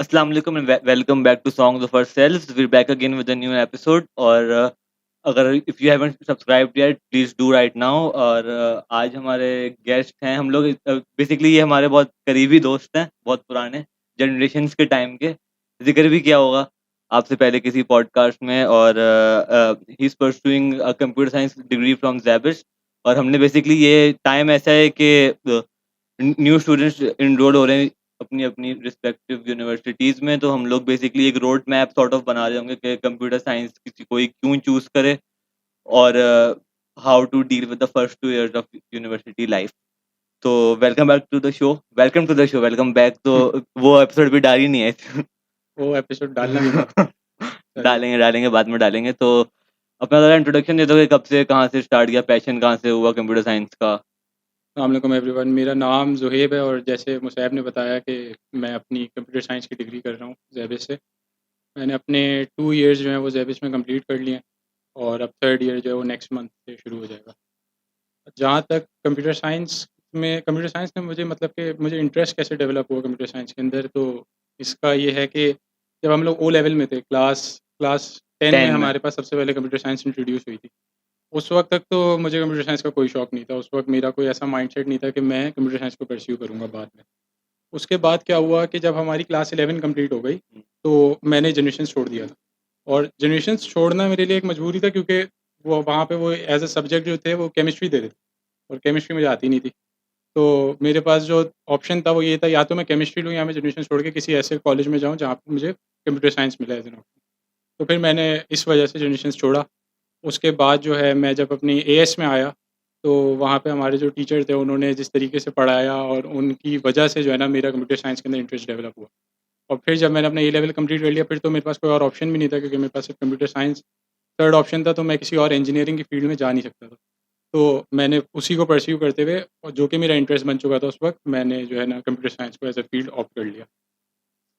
अस्सलाम वालेकुम and welcome back to songs of ourselves. We are back again with a new episode. और अगर if you haven't subscribed yet please do right now. और आज हमारे guest हैं, हम लोग बेसिकली ये हमारे बहुत करीबी दोस्त हैं, बहुत पुराने जनरेशन्स के टाइम के। जिक्र भी किया होगा आपसे पहले किसी पॉडकास्ट में। और he is pursuing a computer science degree from ज़ैबिश। और हमने बेसिकली ये टाइम ऐसा है कि न्यू स्टूडेंट्स इनरोल हो रहे हैं अपनी अपनी रिस्पेक्टिव यूनिवर्सिटीज़ में। तो हम लोग बेसिकली एक रोड मैप सॉर्ट ऑफ बना रहे होंगे कि कंप्यूटर साइंस किसी कोई क्यों चूज़ करे, और how to deal with the first 2 years of university life. तो welcome back to the show, welcome to the show, welcome back. तो वो एपिसोड भी डाल ही नहीं है। वो एपिसोड डालना भी था। डालेंगे डालेंगे बाद में डालेंगे। तो अपना ज़रा इंट्रोडक्शन दे दो कि कब से कहाँ से स्टार्ट किया, पैशन कहाँ से हुआ कंप्यूटर साइंस का। अस्सलाम एवरीवन, मेरा नाम ज़ुहैब है और जैसे मुसैब ने बताया कि मैं अपनी कंप्यूटर साइंस की डिग्री कर रहा हूँ ज़ैबिश से। मैंने अपने 2 इयर्स जो हैं वो ज़ैबिश में कंप्लीट कर लिए हैं और अब 3rd ईयर जो है वो नेक्स्ट मंथ से शुरू हो जाएगा। जहाँ तक कंप्यूटर साइंस में मुझे मतलब कि मुझे इंटरेस्ट कैसे डेवलप हुआ कंप्यूटर साइंस के अंदर, तो इसका ये है कि जब हम लोग ओ लेवल में थे, क्लास 10 में 10 में। हमारे पास सबसे पहले कंप्यूटर साइंस इंट्रोड्यूस हुई थी। उस वक़्त तक तो मुझे कंप्यूटर साइंस का कोई शौक नहीं था। उस वक़्त मेरा कोई ऐसा माइंडसेट नहीं था कि मैं कंप्यूटर साइंस को परस्यू करूँगा बाद में। उसके बाद क्या हुआ कि जब हमारी क्लास 11 कंप्लीट हो गई, तो मैंने जनरेशंस छोड़ दिया था। और जनरेशंस छोड़ना मेरे लिए एक मजबूरी था क्योंकि वो वहाँ पे वो एज़ अ सब्जेक्ट जो थे वो केमिस्ट्री दे रहे थे और केमिस्ट्री मुझे आती नहीं थी। तो मेरे पास जो ऑप्शन था वो ये था, या तो मैं केमिस्ट्री लूँ या मैं जनरेशन छोड़ के किसी ऐसे कॉलेज में जाऊँ जहाँ पे मुझे कंप्यूटर साइंस मिला एज़ एन ऑप्शन। तो फिर मैंने इस वजह से जनरेशंस छोड़ा। उसके बाद जो है मैं जब अपनी एएस में आया, तो वहाँ पे हमारे जो टीचर थे उन्होंने जिस तरीके से पढ़ाया और उनकी वजह से जो है ना मेरा कंप्यूटर साइंस के अंदर इंटरेस्ट डेवलप हुआ। और फिर जब मैंने अपना ए लेवल कंप्लीट कर लिया, फिर तो मेरे पास कोई और ऑप्शन भी नहीं था क्योंकि मेरे पास सिर्फ कंप्यूटर साइंस 3rd ऑप्शन था, तो मैं किसी और इंजीनियरिंग की फील्ड में जा नहीं सकता था। तो मैंने उसी को परस्यू करते हुए और जो कि मेरा इंटरेस्ट बन चुका था उस वक़्त, मैंने जो है ना कंप्यूटर साइंस को एज़ अ फील्ड ऑप्ट कर लिया।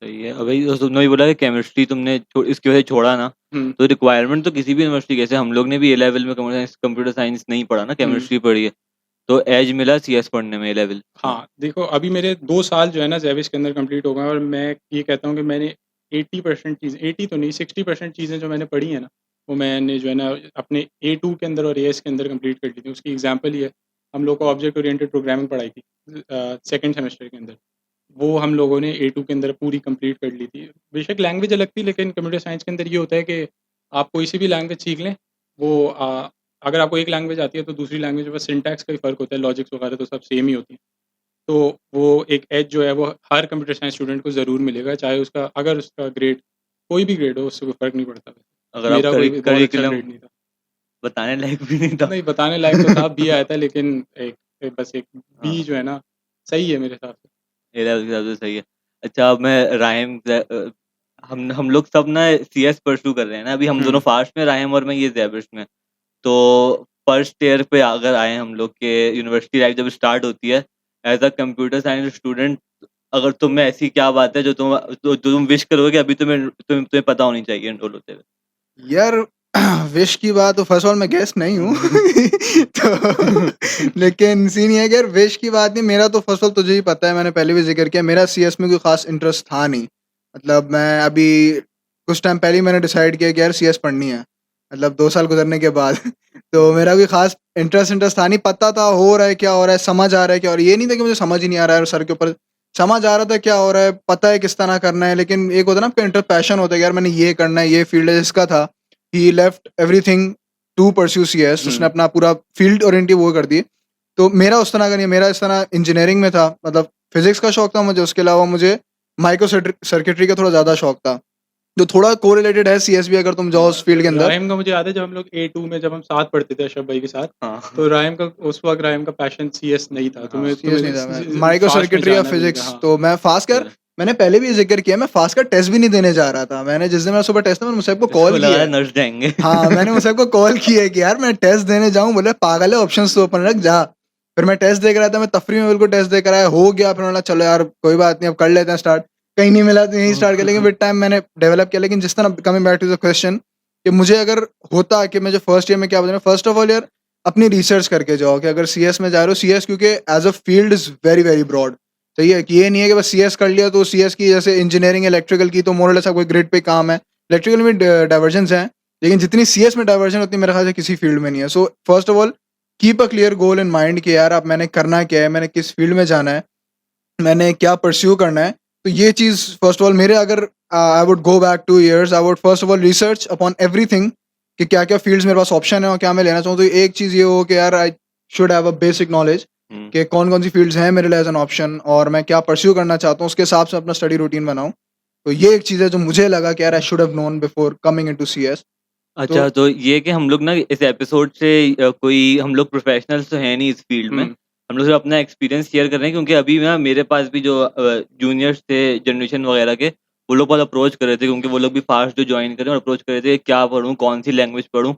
सही है। अभी तो तुमने भी बोला कि केमिस्ट्री तुमने इसकी वजह से छोड़ा ना। हुँ, तो रिक्वायरमेंट तो किसी भी यूनिवर्सिटी, जैसे हम लोग ने भी ए लेवल में कंप्यूटर साइंस नहीं पढ़ा ना, हुँ। केमिस्ट्री पढ़ी है। तो एज मिला सीएस पढ़ने में ए लेवल। हाँ, देखो अभी मेरे 2 साल जो है ना ज़ेविस के अंदर कंप्लीट हो गए हैं और मैं ये कहता हूँ कि मैंने 80% चीज़ें, 80 तो नहीं 60% चीज़ें जो मैंने पढ़ी हैं ना, वो मैंने जो है ना अपने A2 के अंदर और एएस के अंदर कंप्लीट कर ली थी। उसकी एग्ज़ाम्पल ये है, हम लोग को ऑब्जेक्ट ओरिएंटेड प्रोग्रामिंग पढ़ाई थी 2nd सेमेस्टर के अंदर। वो हम लोगों ने A2 के अंदर पूरी कंप्लीट कर ली थी। बेशक लैंग्वेज अलग थी, लेकिन कंप्यूटर साइंस के अंदर ये होता है कि आप कोई सी भी लैंग्वेज सीख लें, वो अगर आपको एक लैंग्वेज आती है तो दूसरी लैंग्वेज में बस सिंटैक्स का ही फ़र्क होता है, लॉजिक्स वगैरह तो सब सेम ही होती हैं। तो वो एक एज जो है वो हर कंप्यूटर साइंस स्टूडेंट को ज़रूर मिलेगा, चाहे उसका अगर उसका ग्रेड कोई भी ग्रेड हो, उससे कोई फ़र्क नहीं पड़ता। अगर आप मेरा कोई भी बहुत अच्छा करिकुलम ग्रेड नहीं था। बताने लायक भी नहीं था। नहीं, बताने लायक तो था, बी आया था, लेकिन बस एक बी हाँ, जो है ना, सही है मेरे हिसाब से। ए लेवल के हिसाब से सही है। अच्छा, अब मैं हम लोग सब ना सीएस परस्यू कर रहे हैं ना, अभी हम दोनों हुँ, फास्ट में, राहिम और मैं ये ज़ेबिश में। तो फर्स्ट ईयर पे अगर आए हम लोग के, यूनिवर्सिटी लाइफ जब स्टार्ट होती है as a computer science student, अगर तुम में ऐसी क्या बात है जो तुम विश करोगे कि अभी तुम्हें पता होनी चाहिए एनरोल होते हुए। यार विश की बात तो फर्स्ट ऑफ ऑल मैं गेस्ट नहीं हूँ तो लेकिन सीन ये है कि यार विश की बात नहीं, मेरा तो फर्स्ट ऑफ ऑल तुझे ही पता है, मैंने पहले भी जिक्र किया, मेरा सीएस में कोई खास इंटरेस्ट था नहीं। मतलब मैं अभी कुछ टाइम पहले ही मैंने डिसाइड किया कि यार सीएस पढ़नी है, मतलब 2 साल गुजरने के बाद तो मेरा कोई खास इंटरेस्ट था नहीं, पता था हो रहा है क्या हो रहा है, समझ आ रहा है क्या, और ये नहीं था कि मुझे समझ ही नहीं आ रहा है, और सर के ऊपर समझ आ रहा था क्या हो रहा है, पता है किस तरह करना है, लेकिन एक होता है ना आपका इंटर पैशन होता है कि यार मैंने ये करना है, ये फील्ड है जिसका था। He left everything to pursue CS, उसने हुँ, अपना पूरा फील्ड ओरिएंटेड वो कर दी। तो मेरा उस तरह का नहीं है, मेरा इस तरह इंजीनियरिंग में था, मतलब फिजिक्स का शौक था मुझे, उसके अलावा मुझे माइक्रो सर्किटरी का थोड़ा ज़्यादा शौक था, जो थोड़ा कोरिलेटेड है सीएस भी अगर तुम जाओ उस फील्ड के अंदर। राहिम का मुझे याद है जब हम लोग A2 में जब हम साथ पढ़ते थे अशरफ भाई के साथ, हाँ तो राहिम का उस वक़्त राहिम का पैशन सीएस नहीं था। हाँ। तुम्हें सीएस तुम्हें नहीं था, ज मैं ज माइक्रो फास्ट में सर्किटरी या जाना भी नहीं था। फिजिक्स, हाँ, तो मैं फास्ट कर, मैंने पहले भी जिक्र किया, मैं फास्ट का टेस्ट भी नहीं देने जा रहा था। मैंने जिस दिन मेरा सुबह टेस्ट था, मैंने मुझसे को इसको कॉल लगा किया था है। नर्स जाएंगे। हाँ, मैंने मुझसे को कॉल किया है कि यार मैं टेस्ट देने जाऊँ, बोले पागल है, ऑप्शंस तो ओपन रख जा। फिर मैं टेस्ट दे कर आया था, मैं तफरी में बिल्कुल टेस्ट दे कर आया, हो गया, फिर बोला चलो यार कोई बात नहीं, अब कर लेते हैं स्टार्ट। कहीं नहीं मिला तो यहीं स्टार्ट कर लेंगे, विद टाइम मैंने डेवलप किया। लेकिन जिस तरह coming back to the question, कि मुझे अगर होता कि मुझे फर्स्ट ईयर में क्या बताना, फर्स्ट ऑफ ऑल यार अपनी रिसर्च करके जाओ कि अगर सीएस में जा रहे हो, सीएस क्योंकि as a field is very very broad. सही है कि ये नहीं है कि बस सीएस कर लिया तो सीएस की जैसे इंजीनियरिंग इलेक्ट्रिकल की तो मोरलेस कोई ग्रिड पे काम है, इलेक्ट्रिकल में डाइवर्जन्स हैं, लेकिन जितनी सीएस में डाइवर्जन उतनी मेरे ख्याल से किसी फील्ड में नहीं है। So first of all keep a clear goal in mind कि यार अब मैंने करना क्या है, मैंने किस फील्ड में जाना है, मैंने क्या परस्यू करना है। तो ये चीज़ फर्स्ट ऑफ ऑल मेरे अगर I would go back 2 years, I would first of all research upon everything कि क्या क्या फील्ड्स मेरे पास ऑप्शन है और क्या मैं लेना चाहूँ। तो एक चीज़ ये हो कि यार I should have a basic knowledge कि कौन कौन सी फील्ड्स हैं मेरे लिए एज एन ऑप्शन और मैं क्या परस्यू करना चाहता हूँ, उसके हिसाब से अपना स्टडी रूटीन बनाऊँ। तो ये एक चीज़ है जो मुझे लगा कि यार I should have known before coming into CS. अच्छा, तो ये कि हम लोग ना इस एपिसोड से कोई हम लोग प्रोफेशनल्स तो हैं नहीं इस फील्ड में, हम लोग सिर्फ अपना एक्सपीरियंस शेयर कर रहे हैं, क्योंकि अभी ना मेरे पास भी जो जूनियर्स थे जनरेशन वगैरह के, वो लोग बहुत अप्रोच कर रहे थे, क्योंकि वो लोग भी फास्ट जो ज्वाइन करें और अप्रोच कर रहे थे क्या पढ़ूँ, कौन सी लैंग्वेज पढ़ूँ।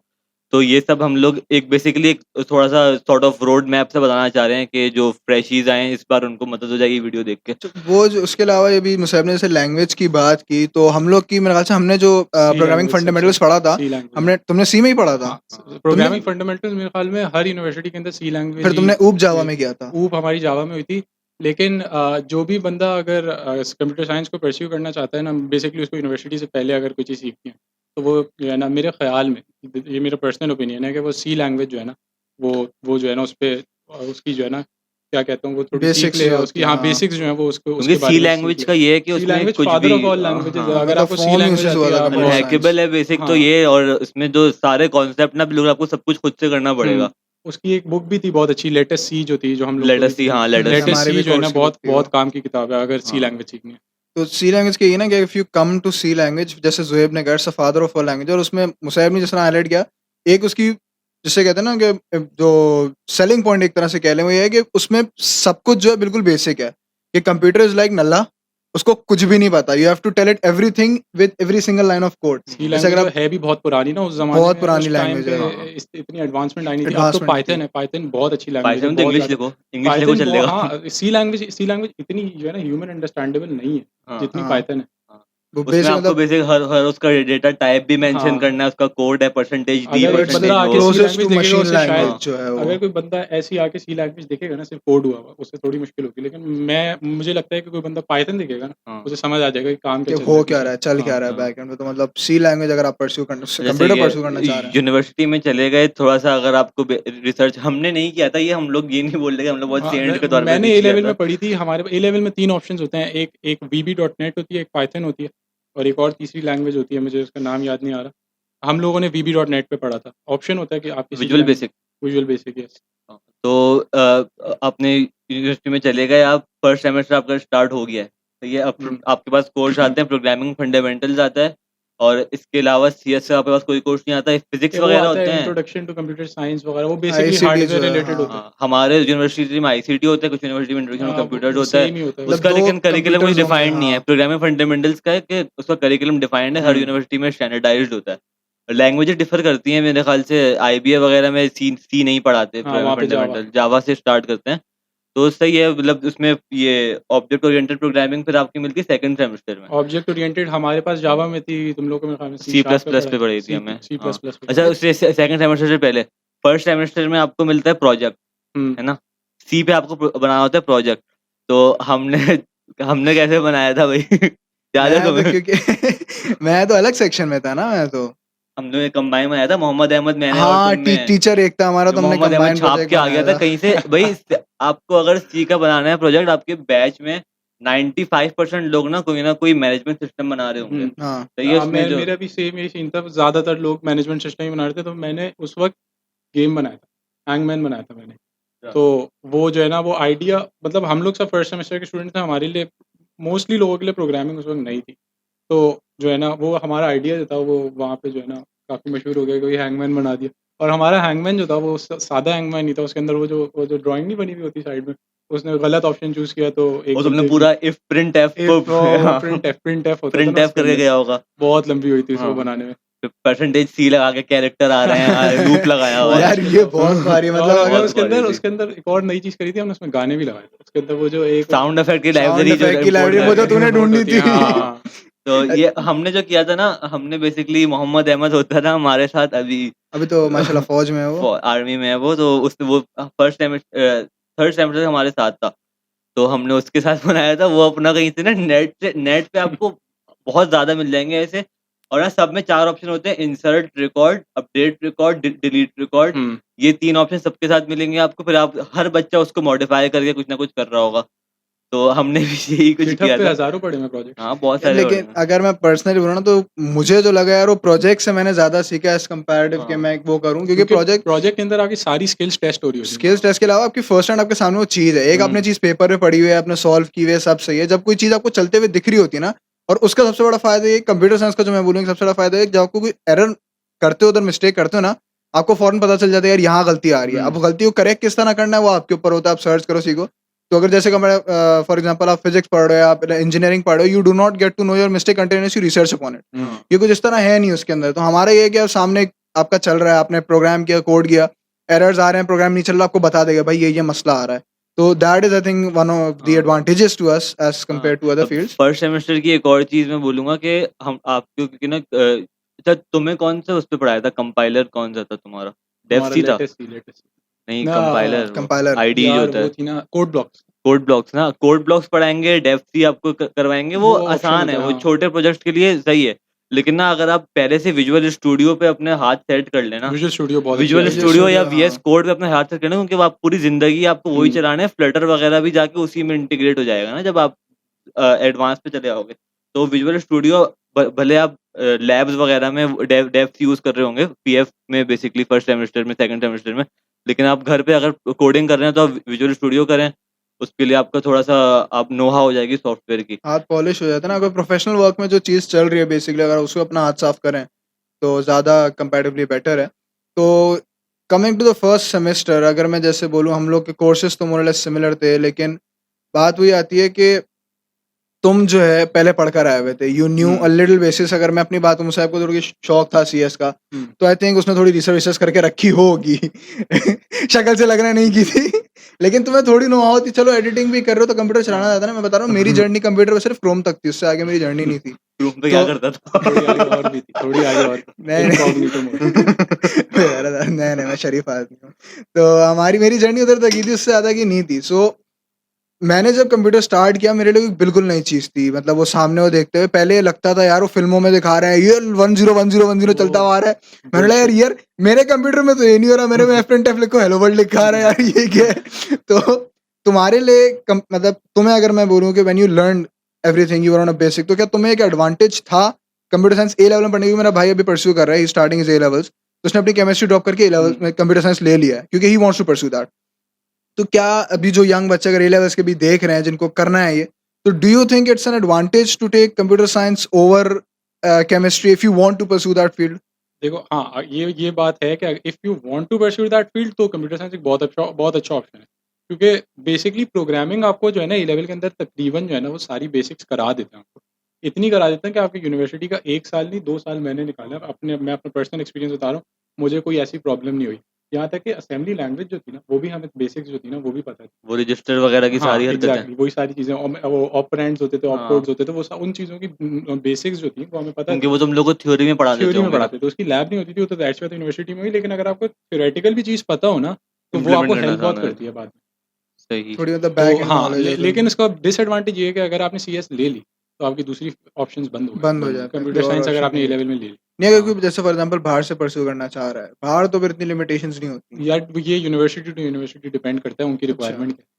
तो ये सब हम लोग एक बेसिकली एक थोड़ा सा सॉर्ट ऑफ रोड मैप से बताना चाह रहे हैं कि जो फ्रेशीज आए इस बार उनको मदद हो जाएगी वीडियो देख के। तो वो जो उसके अलावा ये भी मुसैब ने जैसे लैंग्वेज की बात की, तो हम लोग की मेरे ख्याल से हमने जो प्रोग्रामिंग फंडामेंटल्स पढ़ा था, हमने तुमने सी में ही पढ़ा था। प्रोग्रामिंग फंडामेंटल्स मेरे ख्याल में हर यूनिवर्सिटी के अंदर सी लैंग्वेज, फिर तुमने ऊप जावा में किया था। ऊप हमारी जावा में हुई थी, लेकिन जो भी बंदा अगर कंप्यूटर साइंस को परस्यू करना चाहता है ना, बेसिकली उसको यूनिवर्सिटी से पहले अगर कोई चीज़ सीखनी है तो वो जो है ना, मेरे ख्याल में ये मेरा पर्सनल ओपिनियन है कि वो सी लैंग्वेज जो है ना, वो जो है ना उस पर उसकी जो है ना क्या कहता हूँ, वो थोड़ी सीख ले उसकी, हाँ बेसिक्स जो है वो उसको क्योंकि सी लैंग्वेज का ये है कि उसमें कुछ फादर भी ऑफ ऑल लैंग्वेजेस है, अगर मतलब आपको सी form लैंग्वेज uses आती है वाला आप computer हैकेबल है बेसिक, तो हाँ। ये और इसमें जो सारे कॉन्सेप्ट ना बिल्कुल आपको सब कुछ खुद से करना पड़ेगा। उसकी एक बुक भी थी बहुत अच्छी, लेटेस्ट सी जो थी, जो हम लोग लेटेस्ट सी, हाँ लेटेस्ट हमारे भी सी जो है ना course की बहुत book थी बहुत वो। काम की किताब है अगर सी हाँ। लैंग्वेज सीखनी है। तो सी लैंग्वेज के ये ना कि if you come to C language, जैसे जुएब ने कहा फादर ऑफ ऑल लैंग्वेज, और उसमें मुसैब ने जिस तरह हाईलाइट किया, एक उसकी जिसे कहते हैं ना कि जो सेलिंग पॉइंट एक तरह से कह लें, वो ये है कि उसमें सब कुछ जो है बिल्कुल बेसिक है, कि कंप्यूटर इज लाइक नल्ला, उसको कुछ भी नहीं पता, you have to tell it everything with every single line of code. C language है भी बहुत पुरानी ना उस जमाने बहुत में, पुरानी उस टाइम लैंग्वेज पे है। इतनी एडवांसमेंट आई नहीं थी। अब तो Advancement पाइथन थी। है, पाइथन बहुत अच्छी लैंग्वेज है, पाइथन तो बहुत इंग्लिश ज़्यादा। लिखो, इंग्लिश लिखो पाइथन चलेगा। हाँ, सी लैंग्वेज इतनी जो है ना ह्यूमन अंडरस्टैंडेबल नहीं है हाँ। जितनी हाँ। पाइथन है। वो उसमें बेसिक आपको मतलब बेसिक हर उसका डेटा टाइप भी मेंशन हाँ। करना है, उसका कोड है परसेंटेज डी, अगर एक it's बंदा the आके सी closest लैंग्वेज to देखेगा machine उसे शायद, language जो है वो। अगर कोई बंदा ऐसी आके सी लैंग्वेज देखेगा ना, सिर्फ कोड हुआ हुआ, उससे थोड़ी मुश्किल होगी। लेकिन मुझे लगता है कि कोई बंदा पाइथन देखेगा ना, हाँ। उसे समझ आ जाएगा कि काम कि क्या चल हो रहा है क्या पीछे। रहा है, चल क्या हाँ। रहा है हाँ। बैकएंड में। तो मतलब सी लैंग्वेज अगर आप परस्यू करना, जैसे कंप्यूटर परस्यू करना चाह रहे हैं, यूनिवर्सिटी में चले गए, थोड़ा सा अगर आपको रिसर्च हमने नहीं किया था, ये हम लोग ये नहीं बोल रहे कि हम लोग बहुत हाँ, सेंट के तौर पे मैंने सीख ए लिया लेवल था। में पढ़ी थी। हमारे ए लेवल में 3 ऑप्शंस होते हैं, एक VB.NET होती है, एक पाइथन होती है और एक और तीसरी लैंग्वेज होती है, मुझे उसका नाम याद नहीं आ रहा। हम लोगों ने VB.NET पे पढ़ा था। ऑप्शन होता है कि आप किसी visual basic. Visual basic, yes. तो अपने यूनिवर्सिटी में चले गए आप, फर्स्ट सेमेस्टर आपका स्टार्ट हो गया है, तो ये आपके पास कोर्स आते हैं, प्रोग्रामिंग फंडामेंटल्स आता है, और इसके अलावा सीएस से आपके पास कोई कोर्स नहीं आता है, फिजिक्स वो वगैरह आता होते है हैं। इंट्रोडक्शन टू कंप्यूटर साइंस वगैरह, वो बेसिकली ICT हार्डवेयर जो है, रिलेटेड हाँ। होते हैं। हमारे यूनिवर्सिटी में आईसीटी होता है, कुछ यूनिवर्सिटी में इंट्रोडक्शन टू कंप्यूटर होता है। सेम ही होता है। मतलब उसका दो लेकिन करिकुलम कुछ computers होंगे, डिफाइंड नहीं है, हाँ। प्रोग्रामिंग फंडामेंटल्स का है कि उसका करिकुलम डिफाइंड है, हर यूनिवर्सिटी में स्टैंडर्डाइज्ड होता है। लैंग्वेजेस डिफर करती हैं, मेरे ख्याल से आईबीए वगैरह में सी नहीं पढ़ाते, हाँ, वहाँ पे फंडामेंटल जावा से स्टार्ट करते हैं। तो सही है, मतलब उसमें ये ऑब्जेक्ट ओरिएंटेड प्रोग्रामिंग फिर आपकी मिलती है सेकंड सेमेस्टर में। ऑब्जेक्ट ओरिएंटेड हमारे पास जावा में थी, तुम लोगों को मेरे ख्याल में सी प्लस प्लस पे पढ़ी थी हमें। C plus plus. अच्छा, उससे सेकंड सेमेस्टर से पहले फर्स्ट सेमेस्टर में आपको मिलता है प्रोजेक्ट, है ना। सी पे आपको बनाना होता है प्रोजेक्ट। तो हमने कैसे बनाया था भाई? याद है मैं तो तुम्हें? क्योंकि मैं तो अलग सेक्शन में था ना, मैं तो हमने कंबाइन बनाया था, मोहम्मद अहमद, मैंने और हाँ तुमने। टीचर एक था हमारा, तो हमने मोहम्मद अहमद कंबाइन छाप प्रोजेक्ट के आ गया बनाया था कहीं से भाई। आपको अगर सी का बनाना है प्रोजेक्ट, आपके बैच में 95% लोग ना कोई मैनेजमेंट सिस्टम बना रहे होंगे। हाँ। तो ये उसमें जो मेरा भी सेम यही सीन था, ज्यादातर लोग मैनेजमेंट सिस्टम ही बना रहे थे। तो मैंने उस वक्त गेम बनाया था, हैंगमैन बनाया था मैंने। तो वो जो है ना, वो आइडिया, मतलब हम लोग सब फर्स्ट सेमेस्टर के स्टूडेंट थे, हमारे लिए मोस्टली लोगों के लिए प्रोग्रामिंग उस वक्त नहीं थी। तो जो है ना, वो हमारा आइडिया जो था वो वहाँ पे जो है ना काफ़ी मशहूर हो गया, कोई हैंगमैन बना दिया। और हमारा हैंगमैन जो था वो सादा हैंगमैन नहीं था, उसके अंदर वो जो ड्राइंग नहीं बनी हुई होती साइड में, उसने गलत ऑप्शन चूज किया। तो एक वो तुमने पूरा इफ प्रिंट एफ को प्रिंट एफ होता था प्रिंट ना एफ उसके करके अंदर। गया होगा। बहुत लंबी हुई थी उसको हाँ। बनाने में। परसेंटेज सी लगा के कैरेक्टर आ रहे हैं, लूप लगाया हुआ है। यार ये बहुत भारी, और मतलब अगर अगर उसके अंदर एक और नई चीज करी थी हमने, उसमें गाने भी लगाए थे उसके अंदर। वो जो एक साउंड इफेक्ट की साउंड लाइब्रेरी इफेक्ट की लाइब्रेरी वो तो तूने ढूंढी थी। हाँ। तो ये हमने जो किया था ना, हमने बेसिकली मोहम्मद अहमद होता था हमारे साथ, अभी तो माशाल्लाह फौज में है वो। आर्मी में है वो। तो उसने वो फर्स्ट सेमेस्टर थर्ड सेमेस्टर हमारे साथ था। तो हमने उसके साथ बनाया था। वो अपना कहीं से ना नेट पे आपको बहुत ज़्यादा मिल जाएँगे ऐसे, और ना सब में 4 ऑप्शन होते हैं, insert record, update record, delete record. हुँ। ये 3 ऑप्शन सबके साथ मिलेंगे आपको, फिर आप हर बच्चा उसको मॉडिफाई करके कुछ ना कुछ कर रहा होगा। तो हमने भी यही कुछ गिटहब किया पे था। हज़ारों पड़े हुए प्रोजेक्ट्स। हाँ, बहुत यार सारे पड़े लेकिन हैं। अगर मैं पर्सनली बोलूँ ना तो मुझे जो लगा यार वो प्रोजेक्ट से मैंने ज़्यादा सीखा एज़ कंपैरेटिव कि हाँ। मैं वो करूँ, क्योंकि क्योंकि प्रोजेक्ट प्रोजेक्ट के अंदर आपकी सारी स्किल्स टेस्ट हो रही होती हैं। स्किल्स टेस्ट के अलावा आपकी फर्स्ट हैंड आपके सामने वो चीज़ है। एक हुँ। आपने चीज़ पेपर पे पढ़ी हुई है, आपने सॉल्व की हुई है, सब सही है। जब कोई चीज़ आपको चलते हुए दिख रही होती है ना, और उसका सबसे बड़ा फ़ायदा ये कंप्यूटर साइंस का जो मैं बोलूँगा सबसे बड़ा फ़ायदा है, जब आपको कोई एरर करते हो, उधर मिस्टेक करते हो ना, आपको फ़ौरन पता चल जाता है यार यहाँ गलती आ रही है। हुँ। अब गलती को करेक्ट किस तरह करना है वो आपके ऊपर होता है, आप सर्च करो, सीखो। तो अगर जैसे फॉर एग्जांपल आप फिजिक्स पढ़ रहे हो, आप इंजीनियरिंग पढ़ रहे हो, you do not get to know your mistake until you research upon it. हुँ। ये कुछ इस तरह है नहीं उसके अंदर। तो हमारा ये है कि अब सामने आपका चल रहा है, आपने प्रोग्राम किया, कोड किया, एरर्स आ रहे हैं, प्रोग्राम नहीं चल रहा, आपको बता देगा भाई ये मसला आ रहा है। तो that is I think one of the हाँ। एडवांटेजेस टू अस एज हाँ, कंपेयर टू अदर अब फील्ड्स। फर्स्ट सेमेस्टर की एक और चीज़ मैं बोलूँगा कि हम आपको, क्योंकि ना अच्छा, तुम्हें कौन सा उस पे पढ़ाया था, कंपाइलर कौन सा था तुम्हारा? डेव हमारा सी था? लेटेस्ट नहीं, ना कंपाइलर वो कंपाइलर आईडीई जो यार होता वो है। थी ना कोड ब्लॉक्स। कोड ब्लॉक्स ना, कोड ब्लॉक्स पढ़ाएँगे, डेव सी आपको करवाएँगे, वो वो ऑप्शन आसान होता है, है, वो हाँ। छोटे प्रोजेक्ट के लिए सही है। लेकिन ना अगर आप पहले से विजुअल स्टूडियो पे अपने हाथ सेट कर लेना, विजुअल स्टूडियो बहुत अच्छी विजुअल लाइब्रेरी विजुअल है। स्टूडियो या स्टूडियो, वीएस हाँ। कोड पे अपने हाथ सेट करना, क्योंकि वो आप पूरी ज़िंदगी आपको वही हुँ। चलाना है, फ्लटर वगैरह भी जाके उसी में इंटीग्रेट हो जाएगा ना जब आप एडवांस पे चले जाओगे। तो विजुअल स्टूडियो भले आप लैब्स वगैरह में डेव यूज़ कर रहे होंगे, पीएफ में बेसिकली फर्स्ट सेमेस्टर में, सेकंड सेमेस्टर में, लेकिन आप घर पे अगर कोडिंग कर रहे हैं तो आप विजुअल स्टूडियो करें। उसके लिए आपका थोड़ा-सा आप नो-हाउ हो जाएगी सॉफ्टवेयर की। हाथ पॉलिश हो जाता है ना, अगर प्रोफेशनल वर्क में जो चीज़ चल रही है बेसिकली अगर उसको अपना हाथ साफ करें तो ज़्यादा कंपैरेटिवली बेटर है। तो coming to the first semester, अगर मैं जैसे बोलूँ हम लोग के कोर्सेज़ तो मोर और लेस सिमिलर थे, लेकिन बात वही आती है कि तुम जो है पहले पढ़कर आए हुए थे, you new a hmm. Little basis. अगर मैं अपनी बात करूँ, मुसाहिब को थोड़ी शौक था सीएस का, हुँ। तो आई थिंक उसने थोड़ी रिसर्च विसर्च करके रखी होगी। शक्ल से लग रहा है नहीं की थी। लेकिन तुम्हें थोड़ी नो हाउ थी, चलो एडिटिंग भी कर रहे हो तो कंप्यूटर चलाना हाँ। आता ना। मैं बता रहा हूँ मेरी जर्नी कंप्यूटर पे सिर्फ क्रोम तक थी, उससे आगे मेरी जर्नी नहीं थी। रूम पे क्या तो करता थोड़ी आगे था? और भी थी, थोड़ी आगे और भी। नहीं इनकॉग्निटो मोड। नहीं, मैं शरीफ आदमी हूँ। तो हमारी मेरी जर्नी उधर तक की थी, उससे ज़्यादा की नहीं थी। सो मैंने जब कंप्यूटर स्टार्ट किया मेरे लिए बिल्कुल नई चीज़ थी। मतलब वो सामने वो देखते हुए पहले लगता था यार वो फ़िल्मों में दिखा रहे हैं, ये 101010 चलता हुआ आ रहा है। मैंने बोला बुलशिट। यार मेरे कंप्यूटर में तो ये नहीं हो रहा, मेरे में एफ लिखो, हेलो वर्ल्ड लिखा आ रहा है यार, ये क्या है? तो तुम्हारे लिए मतलब तुम्हें अगर मैं बोलूँ कि when you learn everything you are on a basic, तो क्या तुम्हें एक एडवांटेज था कंप्यूटर साइंस ए लेवल में पढ़ने की? मेरा भाई अभी परस्यू कर रहा है, ही स्टार्टिंग हिज ए लेवल्स, तो उसने अपनी केमिस्ट्री ड्रॉप करके ए लेवल्स हुँ। में कंप्यूटर साइंस ले लिया है क्योंकि he wants to pursue that. तो क्या अभी जो यंग बच्चे अगर ए लेवल्स के भी देख रहे हैं जिनको करना है ये, तो do you think it's an advantage to take computer science over chemistry if you want to pursue that field? देखो हाँ, ये बात है कि if you want to pursue that field तो कंप्यूटर साइंस एक बहुत अच्छा ऑप्शन है। क्योंकि बेसिकली प्रोग्रामिंग आपको जो है ना ए-लेवल के अंदर तकरीबन जो है ना वो सारी बेसिक्स करा देते हैं आपको। इतनी करा देते हैं कि आपकी यूनिवर्सिटी का 1 साल नहीं 2 साल मैंने निकाला। मैं अपना पर्सनल एक्सपीरियंस बता रहा हूँ, मुझे कोई ऐसी प्रॉब्लम नहीं हुई। यहाँ तक कि असेंबली लैंग्वेज जो थी ना, वो भी हमें बेसिक्स जो थी ना, वो भी पता थी। वो रजिस्टर वगैरह की हाँ, सारी हरकतें। एग्ज़ैक्टली वही सारी चीज़ें वो ऑपरेंड्स होते थे, हाँ, ऑपकोड्स होते थे, उन चीज़ों की बेसिक्स जो थी वो हमें पता क्योंकि थी। वो तुम लोग को थ्योरी में पढ़ा देते थ्योरी में होंगे ना, पढ़ाते थे, उसकी लैब नहीं होती थी, वो तो दैट्स व्हाई तो यूनिवर्सिटी में हुई। लेकिन अगर आपको थ्योरेटिकल भी चीज़ पता हो ना, तो वो इम्प्लीमेंट आपको करना हेल्प बहुत आसान हो करती जाता है है। बाद में। सही। थोड़ी मतलब तो बैक एंड हाँ, नॉलेज है तो लेकिन इसका डिसएडवांटेज ये है कि अगर आपने सीएस ले ली, तो आपकी दूसरी ऑप्शंस बंद हो बंद गए। हो जाता है, कोई कंप्यूटर और साइंस अगर ऑप्शन आपने नहीं ए है। लेवल में ले ली। नहीं अगर हाँ, कोई जैसे फॉर एग्जांपल बाहर से परस्यू करना चाह रहा है, बाहर तो फिर इतनी लिमिटेशंस नहीं होती। यार ये यूनिवर्सिटी टू यूनिवर्सिटी डिपेंड करता है उनकी अच्छा, रिक्वायरमेंट क्या है।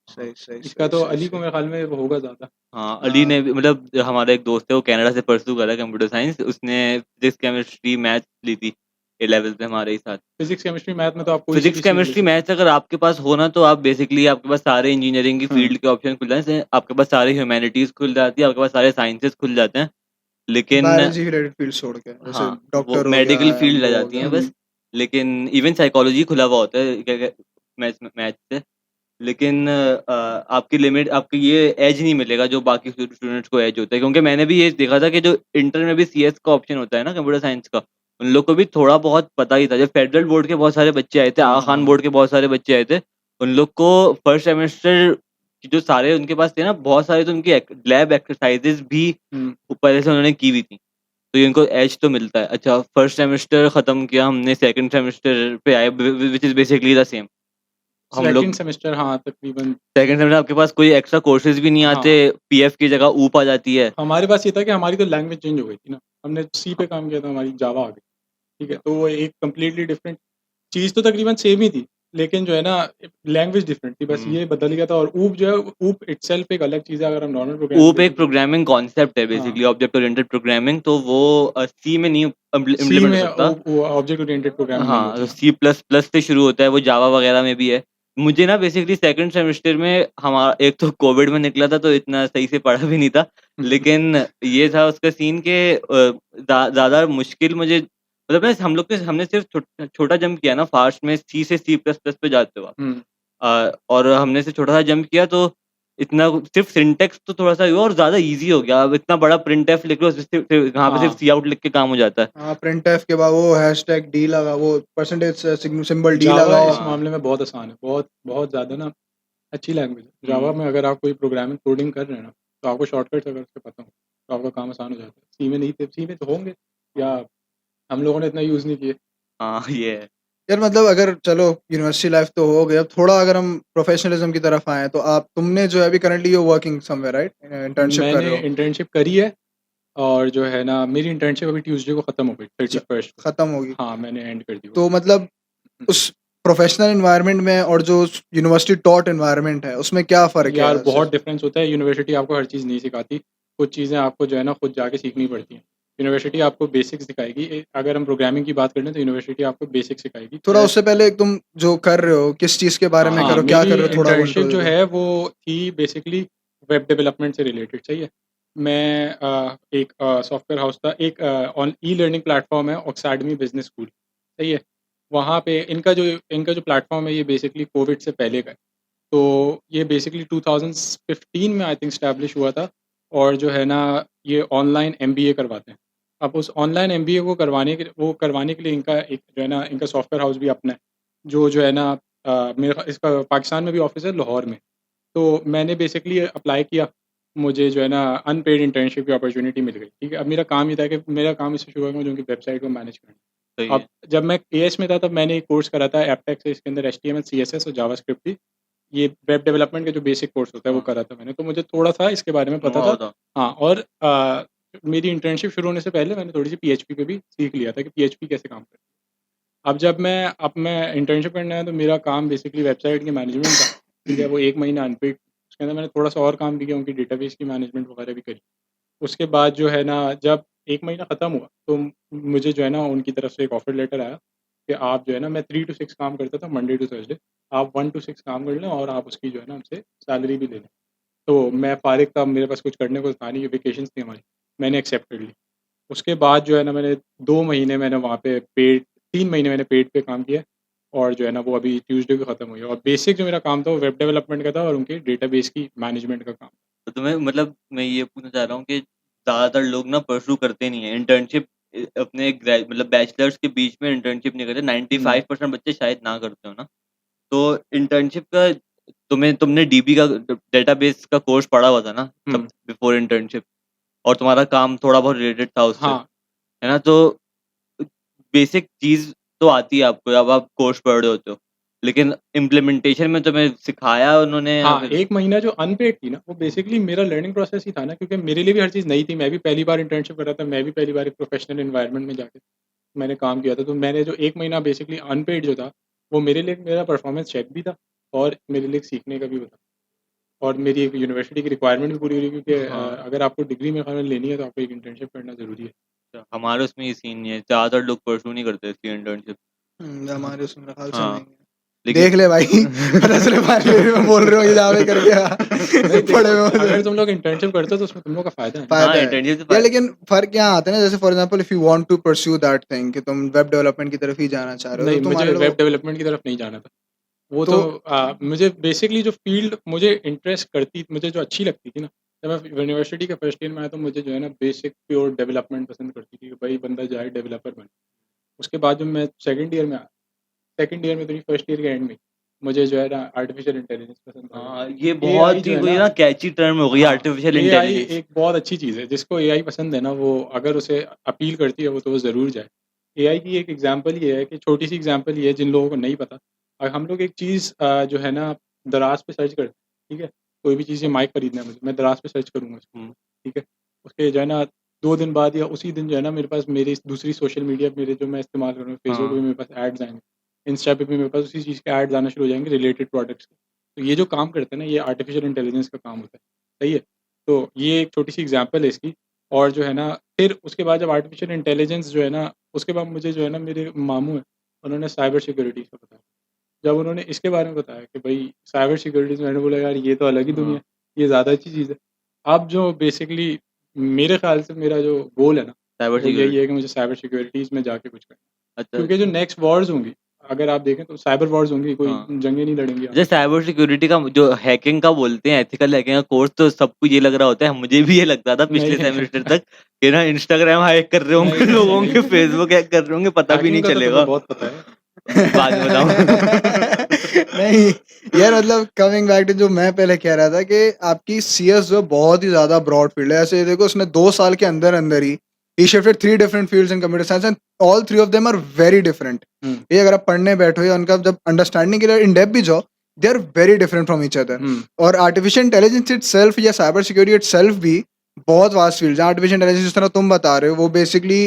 सही हाँ, सही इसका सही तो सही अली को सही। मेरे ख्याल में वो होगा ज़्यादा। हाँ, अली हाँ, ने भी, मतलब हमारा एक दोस्त है वो कनाडा से परस्यू कर रहा है कंप्यूटर साइंस, उसने फिज़िक्स, केमिस्ट्री, मैथ ली थी ए लेवल पे हमारे ही साथ। फिज़िक्स, केमिस्ट्री, मैथ में तो आप कोई सी फिज़िक्स, भी चीज़ ले केमिस्ट्री, सकते मैथ्स हो। अगर आपके पास हो ना, तो आप बेसिकली आपके पास सारे इंजीनियरिंग की हाँ, फ़ील्ड के ऑप्शन खुल जाते हैं, आपके पास सारे ह्यूमैनिटीज़ खुल जाती है, आपके पास सारे साइंसेज़ खुल जाते हैं। लेकिन बायोलॉजी रिलेटेड फील्ड छोड़ के जैसे हाँ, वो डॉक्टर हो गया, मेडिकल फ़ील्ड रह एमबो हो जाती गया। हैं बस। हुँ, लेकिन इवन साइकोलॉजी खुला हुआ होता है क्या मैथ्स से। लेकिन आपकी लिमिट, आपकी ये एज नहीं मिलेगा जो बाकी स्टूडेंट्स को एज होता है, क्योंकि मैंने भी ये देखा था कि जो इंटर में भी सीएस का ऑप्शन होता है ना कंप्यूटर साइंस का, उन लोग को भी थोड़ा बहुत पता ही था। जब फेडरल बोर्ड के बहुत सारे बच्चे आए थे, हाँ, आगा हाँ, खान हाँ। बोर्ड के बहुत सारे बच्चे आए थे, उन लोग को फर्स्ट सेमेस्टर की जो सारे उनके पास थे ना, बहुत सारे तो उनकी लैब एक्सरसाइजेज भी हुँ, ऊपर से उन्होंने की हुई थी। तो ये उनको एज तो मिलता है। अच्छा, फर्स्ट सेमेस्टर खत्म किया हमने, सेकंड सेमेस्टर पे आए, which is basically the same. हम लोग सेकंड सेमेस्टर हाँ तकरीबन सेकंड सेमेस्टर आपके पास कोई एक्स्ट्रा कोर्सेज भी नहीं आते, हाँ पीएफ की जगह ऊप आ जाती है। हमारे पास ये था कि हमारी तो लैंग्वेज चेंज हो गई थी ना, हमने सी पे काम किया था, हमारी जावा आ गई, ठीक है, तो वो एक कम्प्लीटली डिफरेंट चीज़ तो तकरीबन सेम ही थी, लेकिन जो है ना लैंग्वेज डिफरेंट थी, बस ये बदल गया था। और ऊप जो है, ऊप इटसेल्फ एक अलग चीज़ है, अगर हम नॉर्मल प्रोग्रामिंग ऊप एक देखें प्रोग्रामिंग कॉन्सेप्ट है हाँ बेसिकली, ऑब्जेक्ट ओरिएंटेड प्रोग्रामिंग, तो वो सी में नहीं सी इम्प्लीमेंट हो में सकता। ऑब्जेक्ट ओरिएंटेड प्रोग्रामिंग नहीं हाँ, होती तो ना। सी प्लस प्लस से शुरू होता है, वो जावा वगैरह में भी है। मुझे ना बेसिकली सेकंड सेमेस्टर में हमारा एक तो कोविड में निकला था, तो इतना सही से पढ़ा भी नहीं था, लेकिन ये था उसका सीन के ज़्यादा मुश्किल मुझे मतलब ना हम लोग के हमने सिर्फ छोटा जंप किया ना फास्ट में, सी से सी प्लस प्लस पे जाते हो आप। हुँ, और हमने से छोटा सा जंप किया, तो इतना सिर्फ सिंटेक्स तो थोड़ा सा हुआ और ज़्यादा ईज़ी हो गया। अब इतना बड़ा प्रिंटफ लिख लो, वहाँ पे सिर्फ हाँ, सी आउट लिख के काम हो जाता है। हाँ, प्रिंटफ के बाद वो हैशटैग डी लगा, वो परसेंटेज सिंबल डी जावा लगाओ। इस हाँ। मामले में बहुत आसान है, बहुत बहुत ज़्यादा ना अच्छी लैंग्वेज है। हुँ। जावा में अगर आप कोई प्रोग्रामिंग कोडिंग कर रहे हैं ना, तो आपको शॉर्टकट्स अगर उसके पता हो, तो आपका काम आसान हो जाता है। सी में नहीं थे, सी में तो होंगे या हम लोगों ने इतना यूज़ नहीं किए। हाँ, ये है। यार मतलब अगर चलो यूनिवर्सिटी लाइफ तो हो गई, अब थोड़ा अगर हम प्रोफेशनलिज्म की तरफ आए, तो आप तुमने जो है अभी currently you working somewhere right, internship कर मैंने रहे हो। इंटर्नशिप करी है और जो है ना मेरी इंटर्नशिप अभी ट्यूसडे को ख़त्म हो गई, 31st को। खत्म होगी, हाँ, मैंने एंड कर दी वो। तो मतलब उस प्रोफेशनल एनवायरनमेंट में और जो यूनिवर्सिटी टॉट एनवायरनमेंट है, उसमें क्या फ़र्क यार है बहुत सिर्फ? डिफरेंस होता है। यूनिवर्सिटी आपको हर चीज़ नहीं सिखाती, कुछ चीज़ें आपको जो है ना खुद जाके सीखनी पड़ती हैं। यूनिवर्सिटी आपको बेसिक्स सिखाएगी, अगर हम प्रोग्रामिंग की बात करें तो यूनिवर्सिटी आपको बेसिक्स सिखाएगी। थोड़ा उससे पहले तुम जो कर रहे हो, किस चीज़ के बारे में हाँ, कर रहे हाँ, हो, क्या मेरी कर रहे हो, थोड़ा वो इंटर्नशिप इंट्रो दे जो दो। है वो थी बेसिकली वेब डेवलपमेंट से रिलेटेड, सही है। मैं एक सॉफ्टवेयर हाउस था, एक ऑन ई लर्निंग प्लेटफॉर्म है अकेडमी बिजनेस स्कूल, सही है। वहाँ पे इनका जो प्लेटफॉर्म है ये बेसिकली कोविड से पहले का है। तो ये बेसिकली 2015 में आई थिंक स्टैब्लिश हुआ था और जो है ना ये ऑनलाइन एमबीए करवाते हैं। अब उस ऑनलाइन एमबीए को करवाने के लिए इनका एक जो है ना इनका सॉफ्टवेयर हाउस भी अपना है, जो है ना इसका पाकिस्तान में भी ऑफिस है, लाहौर में। तो मैंने बेसिकली अप्लाई किया, मुझे जो है ना अनपेड इंटर्नशिप की अपॉर्चुनिटी मिल गई, ठीक है। अब मेरा काम ये था कि मेरा काम इससे शुरू हुआ कि मुझे उनकी वेबसाइट को मैनेज करना। सही अब है। जब मैं एएस में था तब मैंने एक कोर्स करा था एपटेक से, इसके अंदर एचटीएमएल सीएसएस और जावास्क्रिप्ट थी। ये वेब डेवलपमेंट का जो बेसिक कोर्स होता है वो हाँ, करा था मैंने, तो मुझे थोड़ा-सा इसके बारे में पता नो-हाउ था। था। हाँ, और मेरी इंटर्नशिप शुरू होने से पहले मैंने थोड़ी-सी पीएचपी पे भी सीख लिया था कि पीएचपी कैसे काम करती है। अब मैं इंटर्नशिप करने आया तो मेरा काम बेसिकली वेबसाइट की मैनेजमेंट था, ठीक है, वो 1 महीना अनपेड। उसके अंदर मैंने थोड़ा-सा और काम भी किया, उनकी डेटाबेस की मैनेजमेंट वगैरह भी करी। उसके बाद जो है ना जब 1 महीना ख़त्म हुआ तो मुझे जो है ना उनकी तरफ से एक ऑफ़र लेटर आया कि आप जो है ना, मैं 3 टू 6 काम करता था मंडे टू थर्सडे, आप 1 टू 6 काम कर लें और आप उसकी जो है ना हमसे सैलरी भी ले लें। तो मैं फ़ारिग था, मेरे पास कुछ करने को था नहीं, वेकेशंस थी हमारी, मैंने एक्सेप्ट कर ली। उसके बाद जो है ना मैंने 2 महीने मैंने वहाँ पे पेड 3 महीने मैंने पेड पे काम किया और जो है ना वो अभी ट्यूसडे को ख़त्म हुई है। और बेसिक जो मेरा काम था वो वेब डेवलपमेंट का था और उनके डेटाबेस की मैनेजमेंट का काम। तो तुम्हें मतलब मैं ये पूछना चाह रहा हूँ कि ज़्यादातर लोग ना परस्यू करते नहीं है इंटर्नशिप, अपने मतलब बैचलर्स के बीच में इंटर्नशिप नहीं करते, हुँ, 95% बच्चे शायद ना करते हो ना। तो इंटर्नशिप का तुमने डीबी का डेटाबेस का कोर्स पढ़ा हुआ था ना तब हुँ, बिफोर इंटर्नशिप, और तुम्हारा काम थोड़ा बहुत रिलेटेड था उससे, हाँ। है ना? तो बेसिक चीज़ तो आती है आपको, अब आप कोर्स पढ़ रहे होते हो, लेकिन इम्प्लीमेंटेशन में तुम्हें सिखाया उन्होंने या हाँ, फिर? 1 महीना जो अनपेड थी ना, वो बेसिकली मेरा लर्निंग प्रोसेस ही था ना, क्योंकि मेरे लिए भी हर चीज़ नई थी। मैं भी पहली बार इंटर्नशिप कर रहा था, मैं भी पहली बार एक प्रोफ़ेशनल एनवायरनमेंट में जाके मैंने काम किया था। तो मैंने जो 1 महीना बेसिकली अनपेड जो था, वो मेरे लिए मेरा परफ़ॉर्मेंस चेक भी था और मेरे लिए एक सीखने का भी वो था। और मेरी एक यूनिवर्सिटी की रिक्वायरमेंट भी पूरी हो रही है, क्योंकि हाँ, अगर आपको डिग्री मेरे ख़्याल में लेनी है, तो आपको एक इंटर्नशिप करना ज़रूरी है। अच्छा, हमारे उसमें ये सीन नहीं है, ज़्यादातर लोग परस्यू नहीं करते इसकी इंटर्नशिप। हमारे उसमें मेरे ख्याल से नहीं हाँ, है। लेकिन देख ले भाई, रसले पानी में बोल रहे हो ये जावे नहीं करके देखो, पड़े हुए हो अगर तो तुम लोग इंटर्नशिप करते हो तो उसमें तुम लोग का फ़ायदा है ना। हाँ, फायदा है। इंटर्नशिप से यार फ़ाय लेकिन फर्क यहाँ आता है ना, जैसे for example if you want to pursue that thing कि तुम वेब डेवलपमेंट की तरफ ही जाना चाह रहे हो, नहीं, तो मुझे तुम्हारे वेब लिए डेवलपमेंट की तरफ नहीं जाना था। वो तो तो मुझे बेसिकली जो फ़ील्ड मुझे इंटरेस्ट करती, मुझे जो अच्छी लगती थी ना, जब मैं यूनिवर्सिटी के फर्स्ट ईयर में आया तो मुझे जो है ना बेसिक प्योर डेवलपमेंट पसंद करती थी कि भाई बंदा जाए डेवलपर बने। उसके बाद जब मैं सेकंड ईयर में आया, सेकंड ईयर में तो नहीं, फर्स्ट ईयर के एंड में, मुझे जो है ना आर्टिफ़िशियल इंटेलिजेंस पसंद आ हाँ, गई। ये एआई बहुत जो ही है कोई ना, ना कैची टर्म हो गई हाँ, आर्टिफिशियल एआई इंटेलिजेंस। एक बहुत अच्छी चीज़ है, जिसको एआई पसंद है ना, वो अगर उसे अपील करती है वो, तो वो ज़रूर जाए। एआई की एक एग्ज़ाम्पल ये है कि छोटी-सी एग्ज़ाम्पल ये है जिन लोगों को नहीं पता, हम लोग एक चीज़ जो है ना दराज़ पे सर्च करते हैं, ठीक है? कोई भी चीज़, ये माइक खरीदना है मुझे, मैं दराज़ पे सर्च करूँगा उसको, हुँ। ठीक है? उसके जो है ना 2 दिन बाद या उसी दिन जो है ना मेरे पास मेरी दूसरी सोशल मीडिया मेरे जो मैं इस्तेमाल कर रहा हूँ, फेसबुक पे हाँ। मेरे पास एड्स आएँगे, इंस्टा पे भी मेरे पास उसी चीज़ के एड्स आना शुरू हो जाएँगे रिलेटेड प्रोडक्ट्स के। तो ये जो काम करते हैं ना, ये आर्टिफ़िशियल इंटेलिजेंस का काम होता है, सही है? तो ये एक छोटी-सी एग्ज़ाम्पल है इसकी। और जो है ना फिर उसके बाद जब आर्टिफ़िशियल इंटेलिजेंस जो है ना, उसके बाद मुझे जो है ना मेरे मामू हैं, उन्होंने साइबर सिक्योरिटी का बताया। जब उन्होंने इसके बारे में बताया कि भई साइबर सिक्योरिटी, मैंने बोला यार ये तो अलग ही दुनिया हाँ। है, ये ज़्यादा अच्छी चीज़ है। अब जो बेसिकली मेरे ख़्याल से मेरा जो गोल है ना, साइबर वो यही सिक्योरिटी। है कि मुझे साइबर सिक्योरिटीज़ में जाके कुछ करना है। अच्छा, क्योंकि जो अच्छा। नेक्स्ट वॉर्स होंगी, अगर आप देखें तो साइबर वॉर्स होंगी, कोई हाँ। जंगें नहीं लड़ेंगी जैसे आपस में। साइबर सिक्योरिटी का जो हैकिंग का बोलते हैं, एथिकल हैकिंग का कोर्स, तो सबको ये लग रहा होता है, मुझे भी ये लगता था नहीं, पिछले सेमेस्टर तक कि ना इंस्टाग्राम हैक कर रहे नहीं, होंगे नहीं, लोगों नहीं। के, फेसबुक हैक कर रहे होंगे, पता भी नहीं हैकिंग का तो चलेगा। तुम्हें बहुत पता है। बाद में बताऊँ? नहीं, यार मतलब कमिंग बैक टू जो मैं पहले कह रहा था कि आपकी सीएस जो बहुत ही ज़्यादा ब्रॉड फील्ड है। ऐसे देखो उसने 2 साल के अंदर-अंदर ही shifted 3 different fields in computer science and all 3 of them are very different. हुँ, ये अगर आप पढ़ने बैठो या उनका जब अंडरस्टैंडिंग के लिए इन डेप्थ भी जाओ, they are very different from each other. हुँ, और आर्टिफिशियल इंटेलिजेंस इटसेल्फ या साइबर सिक्योरिटी इटसेल्फ भी बहुत वास्ट फील्ड है। आर्टिफिशियल इंटेलिजेंस जिस तरह तुम बता रहे हो, वो basically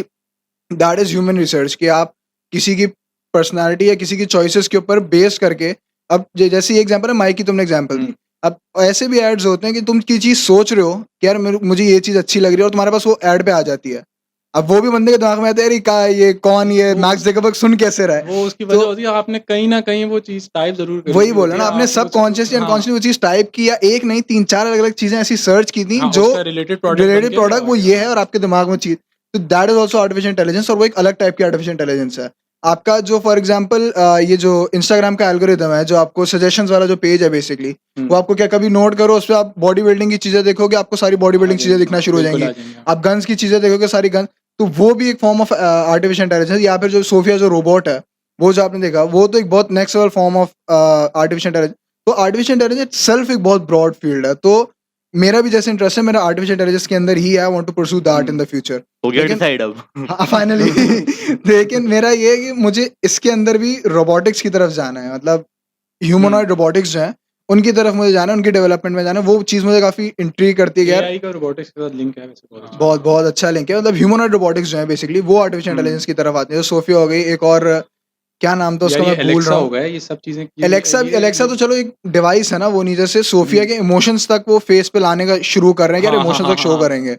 that is human research कि आप किसी की पर्सनैलिटी या किसी की चॉइसेस के ऊपर बेस करके अब जैसे ये एग्जांपल है, माइक की तुमने एग्जांपल दी। हुँ। अब ऐसे भी एड्स होते हैं कि तुम की चीज़ सोच रहे हो कि यार मुझे ये चीज़ अच्छी लग रही है और तुम्हारे पास वो एड पे आ जाती है। अब वो भी बंदे के दिमाग में आता है, अरे का ये कौन, ये वो मैक्स ज़करबर्ग सुन कैसे रहा है? वो उसकी वजह तो होती है, आपने कहीं न कहीं वो चीज़ टाइप ज़रूर करी वही हुई बोला होती ना, है, आपने आप उसको सबकॉन्शियसली हाँ, अनकॉन्शियसली वो चीज़ टाइप की, या एक नहीं 3-4 अलग-अलग चीज़ें ऐसी सर्च की थी हाँ, जो उसका रिलेटेड प्रोडक्ट बन रिलेटेड के वो प्रोडक्ट आ वो गया, ये है हाँ। और आपके दिमाग में चीज़, तो that is also artificial intelligence, और वो एक अलग टाइप की आर्टिफिशियल इंटेलिजेंस है। आपका जो फॉर एग्ज़ाम्पल ये जो इंस्टाग्राम का एल्गोरिदम है, जो आपको सजेशंस वाला जो पेज है बेसिकली, हुँ, वो आपको क्या कभी नोट करो, उसपे आप बॉडी बिल्डिंग की चीज़ें देखोगे, आपको सारी बॉडी आ बिल्डिंग चीज़ें जाएँगे, दिखना हाँ, शुरू हो बिल्कुल जाएँगी। आ जाएँगे, हाँ। आप गन्स की चीज़ें देखोगे, सारी गन, तो वो भी एक फॉर्म ऑफ आर्टिफिशियल इंटेलिजेंस। या फिर जो सोफिया जो रोबोट है, वो जो आपने देखा, वो तो एक बहुत next level form of artificial intelligence. तो आर्टिफिशियल इंटेलिजेंस सेल्फ एक बहुत ब्रॉड फील्ड है। तो मेरा भी जैसे इंटरेस्ट है, मेरा आर्टिफिशियल इंटेलिजेंस के अंदर ही है, I want to pursue that in hmm, the future. हो गया लेकिन डिसाइड अब? हाँ, फाइनली लेकिन मेरा ये है कि मुझे इसके अंदर भी रोबोटिक्स की तरफ जाना है, मतलब हुँ। ह्यूमनॉइड रोबोटिक्स जो हैं, उनकी तरफ मुझे जाना है, उनकी डेवलपमेंट में जाना है। वो चीज़ मुझे काफ़ी इंट्रिग करती है कि यार एआई का रोबोटिक्स के साथ लिंक है वैसे बहुत अच्छा। बहुत बहुत अच्छा लिंक है। मतलब ह्यूमनॉइड रोबोटिक्स जो है बेसिकली वो आर्टिफिशियल हुँ। इंटेलिजेंस की तरफ आती है। सोफिया हो गई, एक और क्या नाम था यार उसका, ये मैं भूल एलेक्सा रहा हो हूँ। गया है, ये सब चीज़ें एलेक्सा एलेक्सा ये तो चलो एक डिवाइस है ना, वो नहीं, जैसे सोफिया हुँ। के इमोशंस तक वो फेस पे लाने का शुरू कर रहे हैं कि यार हाँ, हाँ, इमोशंस हाँ, तक हाँ, शो हाँ। करेंगे।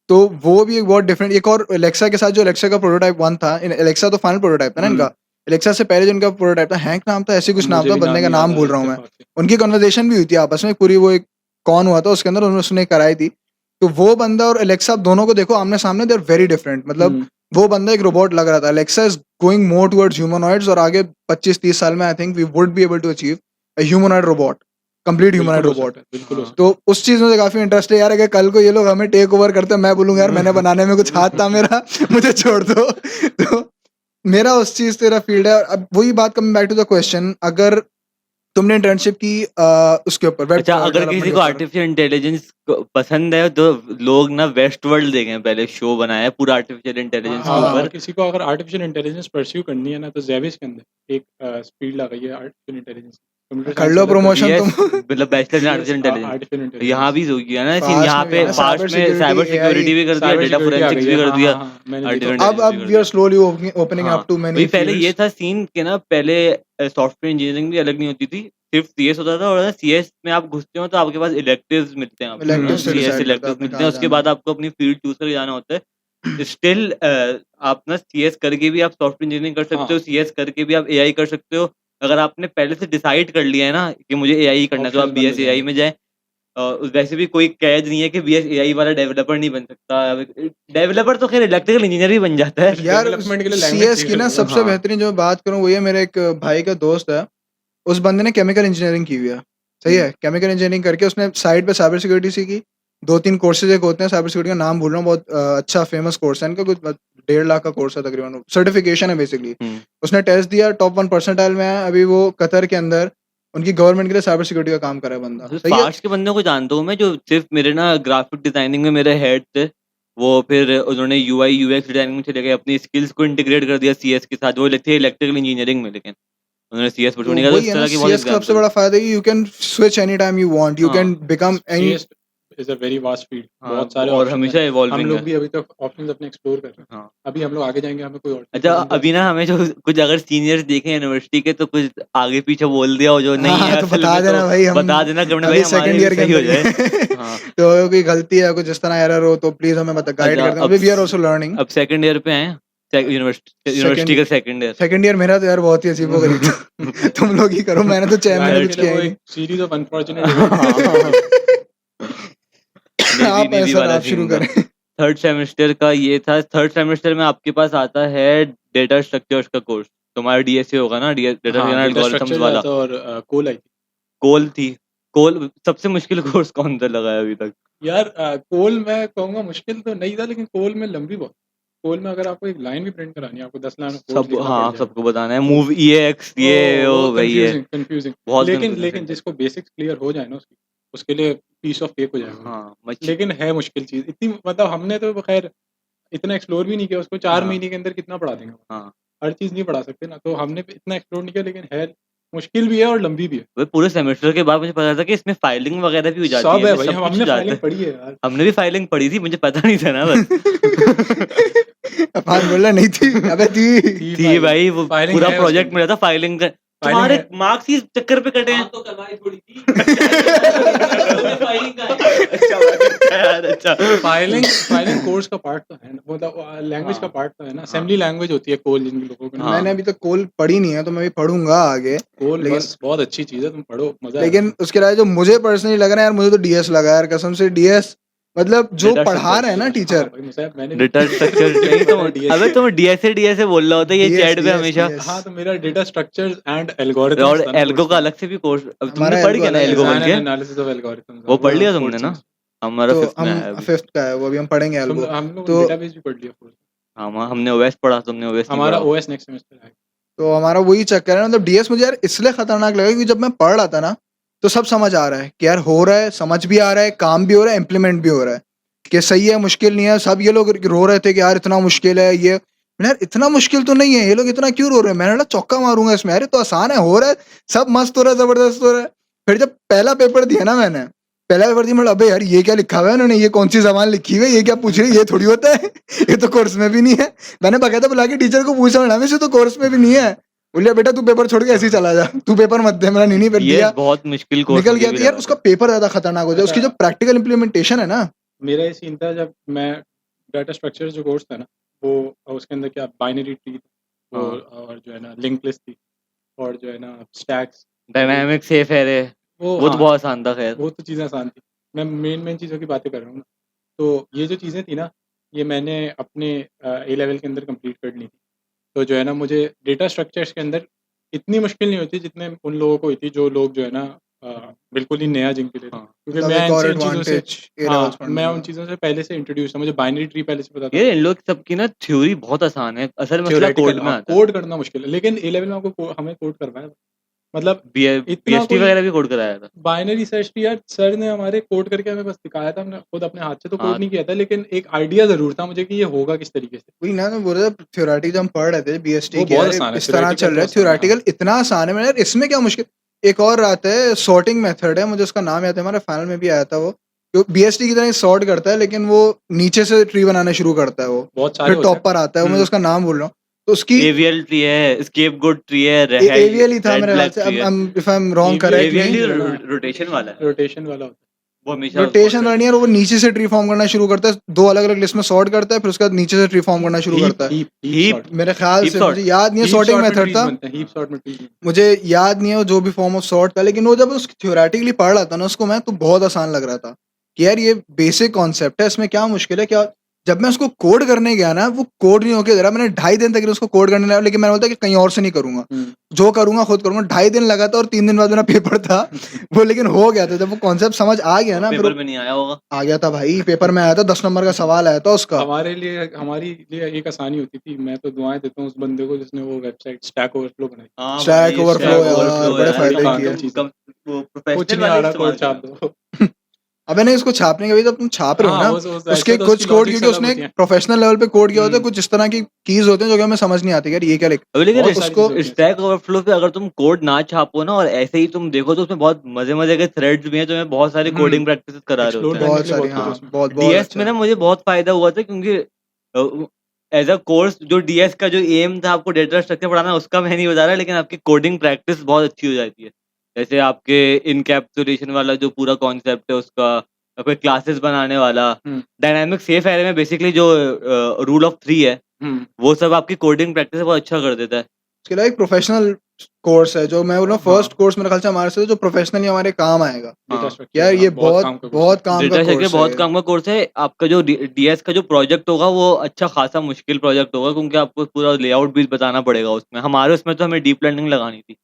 तो वो भी एक बहुत डिफरेंट, एक और एलेक्सा के साथ जो एलेक्सा का प्रोटोटाइप 1 था, एलेक्सा तो फाइनल प्रोटोटाइप था ना हुँ। इनका। एलेक्सा से पहले जो इनका प्रोटोटाइप था, हैंक नाम था, ऐसे अब कुछ नाम मुझे था, भी बंदे नाम का नहीं याद नाम आ भूल रहा रहा हूँ मैं। इत्तेफ़ाक से। उनकी कन्वर्सेशन भी हुई थी आपस में पूरी, वो एक कौन हुआ था उसके अंदर, उन्होंने उसने कराई थी। तो वो बंदा और एलेक्सा, आप दोनों को देखो आमने-सामने, दे आर वेरी डिफरेंट। मतलब हुँ। वो बंदा एक रोबोट लग रहा था। Alexa is going more towards humanoids, और आगे 25-30 साल में I think we would be able to achieve a humanoid robot, complete humanoid बिल्कुल हो रोबोट। सकता है, बिल्कुल हो हाँ। सकता तो उस चीज़ में तो काफ़ी इंटरेस्ट है यार, अगर कल को ये लोग हमें टेक ओवर करते हैं, मैं बोलूँगा यार मैंने बनाने में कुछ हाथ था मेरा, मुझे छोड़ दो। तो मेरा उस चीज़ से तेरा फील्ड है। और अब वही बात, coming back to the question, अगर तुमने इंटर्नशिप की उसके ऊपर वेब अच्छा, अगर डेवलपमेंट किसी के को ऊपर, आर्टिफिशियल इंटेलिजेंस पसंद है, तो लोग ना वेस्ट वर्ल्ड देखें, पहले शो बनाया है पूरा आर्टिफिशियल हाँ, इंटेलिजेंस के हाँ, अगर ऊपर। किसी को अगर आर्टिफिशियल इंटेलिजेंस परस्यू करनी है ना, तो ज़ेविस के अंदर एक फील्ड आ गई है आर्टिफिशियल इंटेलिजेंस। कंप्यूटर कर साइंस से लो अलग प्रमोशन करके तुम। बीएस मतलब bachelor in BS artificial intelligence. Artificial यहाँ इंटेलिजेंस। भी हो गया ना सीन, फास्ट यहाँ में भी है पे ना, फास्ट साइबर में सिक्योरिटी, साइबर एआई। सिक्योरिटी भी कर दिया, साइबर डेटा सिक्योरिटी आ फोरेंसिक्स गई भी है। कर हाँ, दिया, हाँ, हाँ, मैंने देखा आर्टिफिशियल था। अब इंटेलिजेंस भी कर वी आर दिया। स्लोली ओपनिंग हाँ, अप टू वही मेनी पहले ये फील्ड्स। था सीन कि ना पहले सॉफ्टवेयर इंजीनियरिंग भी अलग नहीं होती थी, सिर्फ सीएस होता था, और सीएस में आप घुसते हो तो आपके पास इलेक्टिव्स मिलते हैं आपको, है हुँ, ना? इलेक्टिव से हुँ, सीएस डिसाइड करता है इलेक्टिव्स आपने मिलते हैं, कहाँ उसके जाना बाद है। आपको अपनी फील्ड चूज़ करके जाना होता है। स्टिल आप ना सीएस करके भी आप सॉफ्टवेयर इंजीनियरिंग कर सकते हाँ, हो, सीएस करके भी आप एआई कर सकते हो। अगर आपने पहले से डिसाइड कर लिया है ना कि मुझे एआई ही करना है, तो आप ऑप्शंस बंद हो बीएस एआई जाएँगे। में जाएँ। वैसे भी कोई कैद नहीं है कि बीएस एआई वाला डेवलपर नहीं बन सकता। डेवलपर तो खैर इलेक्ट्रिकल इंजीनियर भी बन जाता है। यार डेवलपमेंट के लिए लैंग्वेज सीएस चाहिए की ना होता है। सबसे हाँ। बेहतरीन जो मैं बात करूँ, वो ये, मेरे एक भाई का दोस्त है, उस बंदे ने केमिकल इंजीनियरिंग की हुई है। सही हुँ, है, केमिकल इंजीनियरिंग करके उसने साइड पे साइबर सिक्योरिटी सीखी। 2-3 कोर्सेज एक होते हैं साइबर सिक्योरिटी का, नाम भूल रहा हूँ, बहुत अच्छा फेमस कोर्स है इनका, कुछ 1.5 लाख का कोर्स है तकरीबन, सर्टिफिकेशन है बेसिकली। हुँ। उसने टेस्ट दिया, टॉप 1 परसेंटाइल में है, अभी वो कतर के अंदर उनकी गवर्नमेंट के लिए साइबर सिक्योरिटी का काम कर रहा है बंदा। तो सही है। फास्ट के बंदों को जानता हूँ मैं, जो सिर्फ मेरे ना ग्राफिक डिजाइनिंग में मेरे हेड थे, वो फिर उन्होंने यूआई यूएक्स डिजाइनिंग में चले गए, अपनी स्किल्स को इंटीग्रेट कर दिया सीएस के साथ, वो थे इलेक्ट्रिकल इंजीनियरिंग में लेकिन। उन्होंने CS तो opportunity का, तो वही इस है ना, तरह की बहुत CS का सबसे एग्जाम्पल। बड़ा फायदा है कि you can switch any time you want, you हाँ can become any CS is a very vast field, हाँ, बहुत सारे और ऑप्शंस हमेशा हैं। हम इवॉल्विंग लोग है। भी अभी तक ऑप्शंस अपने एक्सप्लोर कर रहे हैं। हाँ अभी हम लोग आगे जाएंगे, हमें कोई और चीज़ अच्छा, पसंद है अभी ना हमें जो कुछ अगर सीनियर्स देखें यूनिवर्सिटी के, तो कुछ आगे पीछे बोल दिया हो जो नहीं है हाँ, तो असल बता में, तो देना भाई, हम बता देना कि भाई अभी हमारे सेकंड भी ईयर के सही हो अंदर ही जाए। हैं। हाँ तो कोई गलती है, कुछ जिस तरह एरर हो तो प्लीज हमें बता, गाइड अच्छा, कर देना, अभी वी आर आल्सो लर्निंग। अब सेकंड ईयर पे हैं, यूनिवर्सिटी सेकंड का सेकंड ईयर। सेकंड ईयर मेरा तो यार बहुत ही अजीबोगरीब था। तुम लोग ही करो, मैंने तो 6 महीने गाइड कुछ के लिए किया वो ही एक सीरीज ऑफ अनफॉर्चुनेट हाँ नहीं। आप नेवी सर वाला आप शुरू सीन था। करें। थर्ड सेमेस्टर का ये था, थर्ड सेमेस्टर में आपके पास आता है डेटा स्ट्रक्चर्स का कोर्स। तुम्हारा DSA होगा ना, डेटा हाँ, डेटा एल्गोरिथम्स स्ट्रक्चर वाला। था और कोल आई थी। कोल थी। कोल सबसे मुश्किल कोर्स कौन सा लगा है अभी तक? यार कोल मैं कहूँगा मुश्किल तो नहीं था, लेकिन कोल में लंबी बहुत। कोल में अगर आपको एक लाइन भी प्रिंट करानी है, आपको 10 लाइन कोड सब लिखना पड़ हाँ, जाएगा। सबको बताना है, मूव EAX ये वो वो वही है, कंफ्यूजिंग बहुत लेकिन confusing है। जिसको बेसिक्स क्लियर हो जाए ना उसके लिए पीस ऑफ केक हो जाएगा। हाँ लेकिन है मुश्किल चीज़ इतनी, मतलब हमने तो खैर इतना एक्सप्लोर भी नहीं किया उसको। 4 हाँ महीने के अंदर कितना पढ़ा देंगे? हाँ, हर चीज़ नहीं पढ़ा सकते ना, तो हमने इतना एक्सप्लोर नहीं किया, लेकिन है मुश्किल भी है और लंबी भी है। वो पूरे सेमेस्टर के बाद मुझे पता था कि इसमें फाइलिंग वगैरह भी हो जाती सब है है, भाई, सब कुछ हमने जाता फाइलिंग है। पढ़ी है यार। हमने भी फाइलिंग पढ़ी थी, मुझे पता नहीं था ना बस। अफान बोला नहीं थी, अबे थी। थी भाई, वो फाइलिंग पूरा है प्रोजेक्ट उसके मिला था फाइलिंग का। फाइलिंग तुम्हारे है। मार्क्स ही चक्कर पे कटे हैं। तो करवाई थोड़ी थी। फाइलिंग का है। अच्छा यार, अच्छा। फाइलिंग कोर्स का पार्ट तो है ना, मतलब लैंग्वेज का हाँ, पार्ट तो है ना। असेंबली लैंग्वेज होती है कोल, जिन लोगों को हाँ। मैंने अभी तक कोल पढ़ी नहीं है, तो मैं भी पढ़ूंगा आगे। कोल लेकिन बस बहुत अच्छी चीज़ है, तुम पढ़ो, मजा लेकिन उसके अलावा जो मुझे पर्सनली लग रहा है यार, मुझे तो DS लगा यार, कसम से DS। मतलब जो Data पढ़ा structure, रहे हैं ना आएगा। टीचर, हाँ भाई, मैंने भी डेटा स्ट्रक्चर नहीं तो अबे तुम DSA बोल रहा होता है ये DS चैट पे DS हमेशा। DS। हाँ, तो मेरा डेटा स्ट्रक्चर्स एंड और एल्गोरिथम्स था ना एल्गो कोर्स का में। अलग से भी कोर्स, अब तुमने हमारा पढ़ एल्गो गया ना अलग है। एल्गो बन डिजाइन एंड के, एनालिसिस ऑफ एल्गोरिथम्स वो पढ़ लिया fourth तुमने ना? semester। हमारा तो 5th में हम आया अभी। 5th का है वो, अभी हम पढ़ेंगे एल्गो। हम लोग तो डेटाबेस भी पढ़ लिया कोर्स। हमने OS पढ़ा, तुमने OS नहीं हमारा पढ़ा। OS नेक्स्ट सेमेस्टर है। तो हमारा वही चक्कर है, मतलब DS मुझे यार इसलिए खतरनाक लगा क्योंकि जब मैं पढ़ रहा था ना, तो सब समझ आ रहा है कि यार हो रहा है, समझ भी आ रहा है, काम भी हो रहा है, इम्प्लीमेंट भी हो रहा है कि सही है, मुश्किल नहीं है। सब ये लोग रो रहे थे कि यार इतना मुश्किल है ये, मैंने यार इतना मुश्किल तो नहीं है, ये लोग इतना क्यों रो रहे हैं? मैंने बोला चौका मारूंगा इसमें, यार ये तो आसान है, हो रहा है, सब मस्त हो रहा है, जबरदस्त हो रहा है। फिर जब पहला पेपर दिया ना मैंने, पहला पेपर दिया, मतलब अबे यार ये क्या लिखा हुआ है उन्होंने, ये कौन सी जबान लिखी हुई है, ये क्या पूछ रही है, ये थोड़ी होता है। ये तो कोर्स में भी नहीं है। मैंने बकायदा बुला के टीचर को पूछा, मैडम इसे तो कोर्स में भी नहीं है। बोलिए बेटा तू पेपर छोड़ के ऐसे ही चला जा, तू पेपर मत दे। मेरा नहीं फिर ये दिया, बहुत मुश्किल कोर्स निकल मुझे गया। भी तो यार लगा उसका था। पेपर ज्यादा खतरनाक हो जाए, उसकी जो प्रैक्टिकल इम्प्लीमेंटेशन है ना। मेरा ये सीन था जब मैं डाटा स्ट्रक्चर जो कोर्स था ना, वो उसके अंदर क्या बाइनरी ट्री वो हाँ। और जो है ना लिंक लिस्ट थी, और जो है ना स्टैक्स, डायनामिक सेफ है रे, वो तो हाँ, बहुत आसान था खैर। वो तो चीज़ें आसान थी। मैं मेन चीज़ों की बातें कर रहा हूँ ना। तो ये जो चीज़ें थी ना, ये मैंने अपने A लेवल के अंदर कंप्लीट कर ली थी। तो जो है ना, मुझे डेटा स्ट्रक्चर्स के अंदर इतनी मुश्किल नहीं होती जितने उन लोगों को हुई थी जो लोग जो है ना बिल्कुल ही नया जिनके लिए थे। हाँ। क्योंकि मतलब मैं एक और इन चीज़ों से एडवांटेज A लेवल्स पढ़ने मैं का। उन चीज़ों से पहले से इंट्रोड्यूस था। मुझे बाइनरी ट्री पहले से पता था। ये इन लोग सबकी ना थ्योरी बहुत आसान है, असल मसला थ्योरेटिकल कोड में आता है। कोड करना मुश्किल है, लेकिन A लेवल में आपको हमें कोड करवाया, मतलब इतना BST कोई वगैरह भी कोड कराया था। बाइनरी सर्च भी यार सर ने हमारे कोड करके हमें बस दिखाया था। हमने खुद अपने हाथ से तो हाँ। कोड नहीं किया था, लेकिन एक आइडिया ज़रूर था मुझे कि ये होगा किस तरीके से। वही ना, तो बोल रहे थे थ्योरेटिकल जब हम पढ़ रहे थे BST वो के, बहुत यार आसान है, इस तरह theoretical चल रहा है, तो आसान है, हाँ। थ्योरेटिकल इतना आसान है। मैंने यार इसमें क्या मुश्किल। एक और आता है सॉर्टिंग मेथड है, मुझे उसका नाम याद है, हमारे फाइनल में भी आया था वो। जो BST की तरह सॉर्ट करता है, लेकिन वो नीचे से ट्री बनाना शुरू करता है, वो बहुत सारे फिर होते टॉप हैं। पर आता है वो, मैं उसका नाम बोल रहा हूँ। तो उसकी AVL ट्री है, स्केपगोट ट्री है, AVL ही था रेड मेरे ख्याल ब्लैक से, ट्री है। अब if I am wrong correct AVL मी। जो है ना, रोटेशन वाला है, रोटेशन वाला होता वो हमेशा रोटेशन वाली है, और वो नीचे से ट्री फॉर्म करना शुरू करता है, दो अलग अलग लिस्ट में सॉर्ट करता है, फिर उसके बाद नीचे से ट्री फॉर्म करना शुरू करता है। Heap मेरे ख्याल Heap से, sort। मुझे याद नहीं है सॉर्टिंग मेथड था, हीप सॉर्ट में trees बनते मुझे याद नहीं है वो जो भी फॉर्म ऑफ सॉर्ट था, लेकिन वो जब उसकी थ्योरेटिकली पढ़ रहा था ना उसको मैं, तो बहुत आसान लग रहा था कि यार ये बेसिक कॉन्सेप्ट है, इसमें क्या मुश्किल है क्या। जब मैं उसको कोड करने गया ना, वो कोड नहीं होके दे रहा। मैंने 2.5 दिन तक उसको कोड करने लगा, लेकिन मैंने बोलता कि कहीं और से नहीं करूंगा, हैं। जो करूंगा खुद करूंगा। 2.5 दिन लगा था और 3 दिन बाद मेरा पेपर था वो, लेकिन हो गया था। जब वो कॉन्सेप्ट समझ आ गया ना, फिर पेपर में नहीं आया होगा। आ गया था भाई, पेपर में आया था, 10 नंबर का सवाल आया था उसका। हमारे लिए हमारी लिए एक आसानी होती थी। मैं तो दुआएं देता हूँ उस बंदे को जिसने वो वेबसाइट स्टैक ओवरफ्लो बनाई। हाँ Stack भाई, Overflow Stack यार, Overflow बड़े यार, फायदे कम- किए। चीज़ कम- वो कुछ प्रोफेशनल नहीं आ वाले रहा, इस्तेमाल कोड छाप करना। दो। अबे नहीं, उसको छापने के भी जब तुम छाप रहे हो हाँ, ना, वो उसके ऐसे तो कुछ उसकी कोड, लॉजिक्स क्योंकि अलग उसने होती हैं। प्रोफेशनल लेवल पे कोड किया होता है, हुँ। कुछ इस तरह की कीज होते हैं जो कि हमें समझ नहीं आती यार ये क्या लिख अभी लेकिन बहुत और सारी उसको चीज़ें होती हैं ऐसी। स्टैक ओवरफ्लो पे अगर तुम कोड ना छापो ना और ऐसे ही तुम देखो तो उसमें बहुत मजे के थ्रेड्स भी हैं, तुम्हें बहुत सारी हुँ, कोडिंग प्रैक्टिसेस करा रहे एक्सप्लोर होते हैं। करने बहुत के लिए सारी, बहुत कुछ है हाँ, उसमें। बहुत डीएस में अच्छा। ना मुझे बहुत फायदा हुआ था, क्योंकि एज अ कोर्स जो डीएस का जो एम था आपको डेटा स्ट्रक्चर पढ़ाना, उसका मैं नहीं बता रहा, लेकिन आपकी कोडिंग प्रैक्टिस बहुत अच्छी हो जाती है। जैसे आपके इनकैप्सुलेशन वाला जो पूरा कॉन्सेप्ट है उसका, या फिर क्लासेस बनाने वाला, हुँ, डायनामिक सेफ एरे में बेसिकली जो रूल ऑफ थ्री है, हुँ। वो सब आपकी कोडिंग प्रैक्टिस बहुत अच्छा कर देता है। उसके अलावा एक प्रोफेशनल कोर्स है जो मैं बोल रहा हूँ, हाँ, फर्स्ट कोर्स मेरे ख्याल से हमारे से जो प्रोफेशनली हमारे काम आएगा डेटा हाँ, स्ट्रक्चर यार, हाँ, ये बहुत काम का कोर्स है। बहुत काम का डेटा स्ट्रक्चर कोर्स है बहुत ये। काम का कोर्स है। आपका जो डीएस का जो प्रोजेक्ट होगा वो अच्छा खासा मुश्किल प्रोजेक्ट होगा, क्योंकि आपको पूरा लेआउट भी बताना पड़ेगा उसमें। हमारे उसमें तो हमें डीप लर्निंग लगानी थी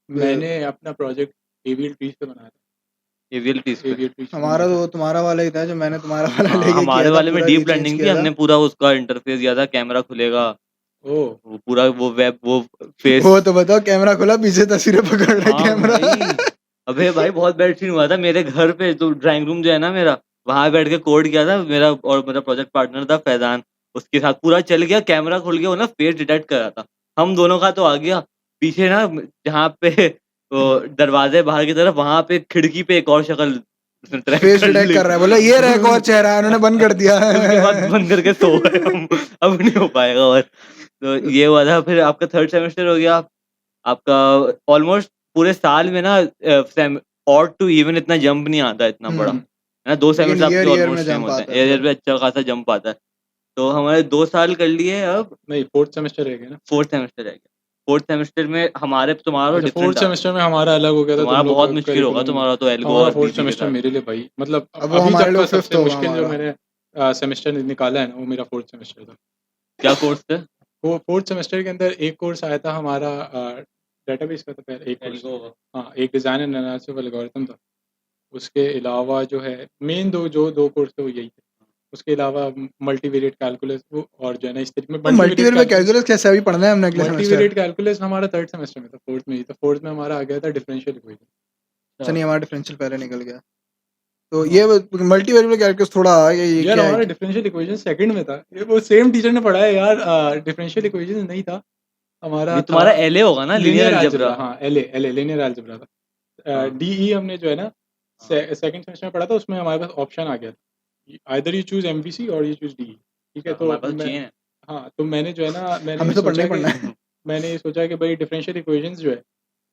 मैंने अपना प्रोजेक्ट एवीएल ट्रीज पे बनाया था। एवीएलटीज पे। एवीएल ट्रीज पे हमारा बनाया था। तो तुम्हारा वाला ही था जो मैंने तुम्हारा वाला हाँ, लेके हमारे किया था, वाले में पूरा डीप रीचेंज लर्निंग थी, किया था। हमने पूरा उसका इंटरफेस दिया था, कैमरा खुलेगा, ओह! वो पूरा वो वेब वो फेस। वो तो बताओ, कैमरा खुला, पीछे तस्वीरें पकड़ रहा है हाँ कैमरा। भाई, अबे भाई बहुत बैड सीन हुआ था मेरे घर पे। तो ड्राइंग रूम जो है ना मेरा, वहां बैठ के कोड किया था मेरा, और मेरा प्रोजेक्ट पार्टनर था फैजान, उसके साथ पूरा चल गया, कैमरा खुल गया, वो ना फेस डिटेक्ट कर रहा था, हम दोनों का तो आ गया। पीछे ना जहाँ पे वो दरवाजे बाहर की तरफ, वहां पे खिड़की पे एक और शक्ल उसने ट्रैक फेस कर डिटेक्ट ली। कर रहा है, बोला ये रहा एक और चेहरा है, उन्होंने बंद कर दिया। उसके बाद बंद करके सो गए हम, अब नहीं हो पाएगा। और तो ये हुआ था। फिर आपका थर्ड सेमेस्टर हो गया, आपका ऑलमोस्ट पूरे साल में ना ऑड टू इवन इतना जंप नहीं आता इतना बड़ा, है ना। 2 लेकिन सेमेस्टर आपके ईयर में ऑलमोस्ट सेम जंप होते हैं, आता है। ईयर पे अच्छा खासा जंप आता है। तो हमारे 2 साल कर लिए, अब नहीं, 4th सेमेस्टर रह गया ना? 4th सेमेस्टर रह गया। 4th सेमेस्टर में हमारे तुम्हारा तो अच्छा, डिफरेंट 4th था, सेमेस्टर में हमारा अलग हो गया था, तुम्हारा तुम लोग बहुत का मुश्किल होगा, करिकुलम। तुम्हारा तो एल्गो हमारा और 4th डीबी के सेमेस्टर साथ। मेरे लिए भाई मतलब अब वो अभी हमारे तक लिए का 5th सबसे होगा मुश्किल जो हमारा। मैंने सेमेस्टर निकाला है ना, वो मेरा 4th सेमेस्टर था। क्या कोर्स थे? वो 4th सेमेस्टर के अंदर एक कोर्स आया था हमारा डेटाबेस का, था पहले एक कोर्स। एल्गो होगा। हाँ, एक डिज़ाइन एंड एनालिसिस एल्गोरिथम था। उसके अलावा जो है मेन 2 कोर्स थे वो यही थे। उसके अलावा मल्टीवेरिएट कैलकुलस वो और जो है ना इस तरीके में तो मल्टीवेरिएट मल्टीवेरिएट में कैलकुलस कैसे अभी पढ़ना है हमने अगले सेमेस्टर? मल्टीवेरिएट कैलकुलस हमारा 3rd सेमेस्टर में था, 4th में ही था। 4th में हमारा आ गया था डिफरेंशियल इक्वेशन। अच्छा नहीं, हमारा डिफरेंशियल पहले निकल गया। तो हाँ। ये मल्टीवेरिएबल कैलकुलस थोड़ा ये यार क्या हमारा है? डिफरेंशियल इक्वेशन सेकंड में था। ये वो सेम टीचर ने पढ़ाया यार। डिफरेंशियल इक्वेशन नहीं था, हमारा ये था तुम्हारा एलए होगा ना, लीनियर लीनियर अलजेब्रा। अलजेब्रा। हाँ, एलए लीनियर अलजेब्रा था। हाँ, डीई हमने जो है ना हाँ। सेकंड सेमेस्टर में पढ़ा था, उसमें हमारे पास ऑप्शन आ गया था, आइदर यू चूज एमवीसी और यू चूज डीई। ठीक है, तो हमारे पास मैं चेन है। हाँ, तो मैंने जो है ना मैंने हमें ये तो पढ़ना सोचा ही कि पढ़ना है। मैंने ये सोचा कि भाई डिफरेंशियल इक्वेशंस जो है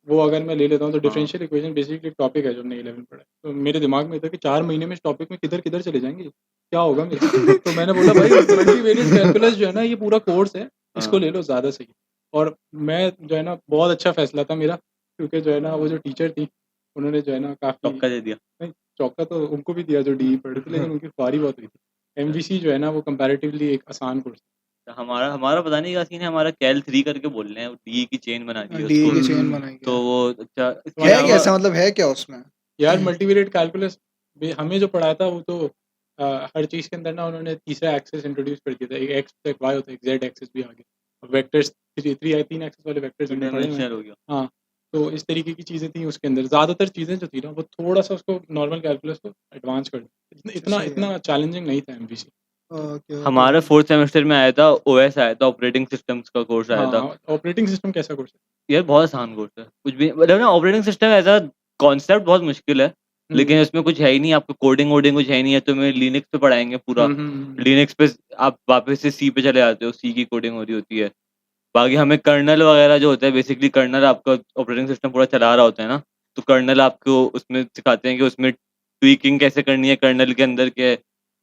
वो अगर मैं ले लेता हूँ तो हाँ। डिफरेंशियल इक्वेशन बेसिकली एक टॉपिक है जो हमने 11 में पढ़ा है। तो मेरे दिमाग में था कि 4 महीने में इस टॉपिक में किधर चले जाएंगे, क्या होगा मेरा। तो मैंने बोला भाई मल्टीवेरिएट कैलकुलस जो है ना ये पूरा कोर्स है, इसको हाँ। ले लो, ज़्यादा सही। और मैं जो है ना बहुत अच्छा फैसला था मेरा, क्योंकि जो है ना वो जो टीचर थी उन्होंने जो है ना काफ़ी चौका दे दिया। नहीं, चौका तो उनको भी दिया जो डीई पढ़े थे, लेकिन उनकी खुआरी बहुत हुई थी। एमवीसी जो है ना वो कंपैरेटिवली एक आसान कोर्स है। हमारा हमारा पता नहीं क्या सीन है, हमारा कैल 3 करके बोल रहे हैं, डी की चेन बना दी है डी उसको। की चेन हम्म, बनाई तो गया वो अच्छा, इसके है तुम्हारा कैसा, अलावा मतलब है क्या उसमें? यार मल्टीवेरिएट कैलकुलस हमें जो पढ़ाया था वो तो हर चीज़ के अंदर ना उन्होंने तीसरा एक्सेस इंट्रोड्यूस कर दिया था। एक एक्स एक वाई होता है, एक जेड एक्सेस भी आ गया, वेक्टर्स तीन एक्सेस वाले वेक्टर्स हमने पढ़े हुए हैं। डायमेंशनल हो गया। हाँ, तो इस तरीके की चीज़ें थी उसके अंदर। ज़्यादातर चीज़ें जो थी ना वो थोड़ा सा उसको नॉर्मल कैलकुलस को एडवांस कर दिया। इतना सही है। इतना चैलेंजिंग नहीं था एमवीसी। ओके हमारा ओके। 4th सेमेस्टर में आया था, ओएस आया था, ऑपरेटिंग सिस्टम्स का कोर्स आया था। हाँ, ऑपरेटिंग सिस्टम कैसा कोर्स है? यार बहुत आसान कोर्स है, कुछ भी मतलब ना, ऑपरेटिंग सिस्टम ऐसा कॉन्सेप्ट बहुत मुश्किल है, लेकिन उसमें कुछ है ही नहीं, आपको कोडिंग वोडिंग कुछ है ही नहीं है। तुम्हें लिनक्स पे पढ़ाएंगे पूरा, लिनक्स पे आप वापस से सी पे चले जाते हो, सी की कोडिंग हो रही होती है। बाकी हमें कर्नल वगैरह जो होता है, बेसिकली कर्नल आपका ऑपरेटिंग सिस्टम पूरा चला रहा होता है ना, तो कर्नल आपको उसमें सिखाते हैं कि उसमें ट्वीकिंग कैसे करनी है कर्नल के अंदर के,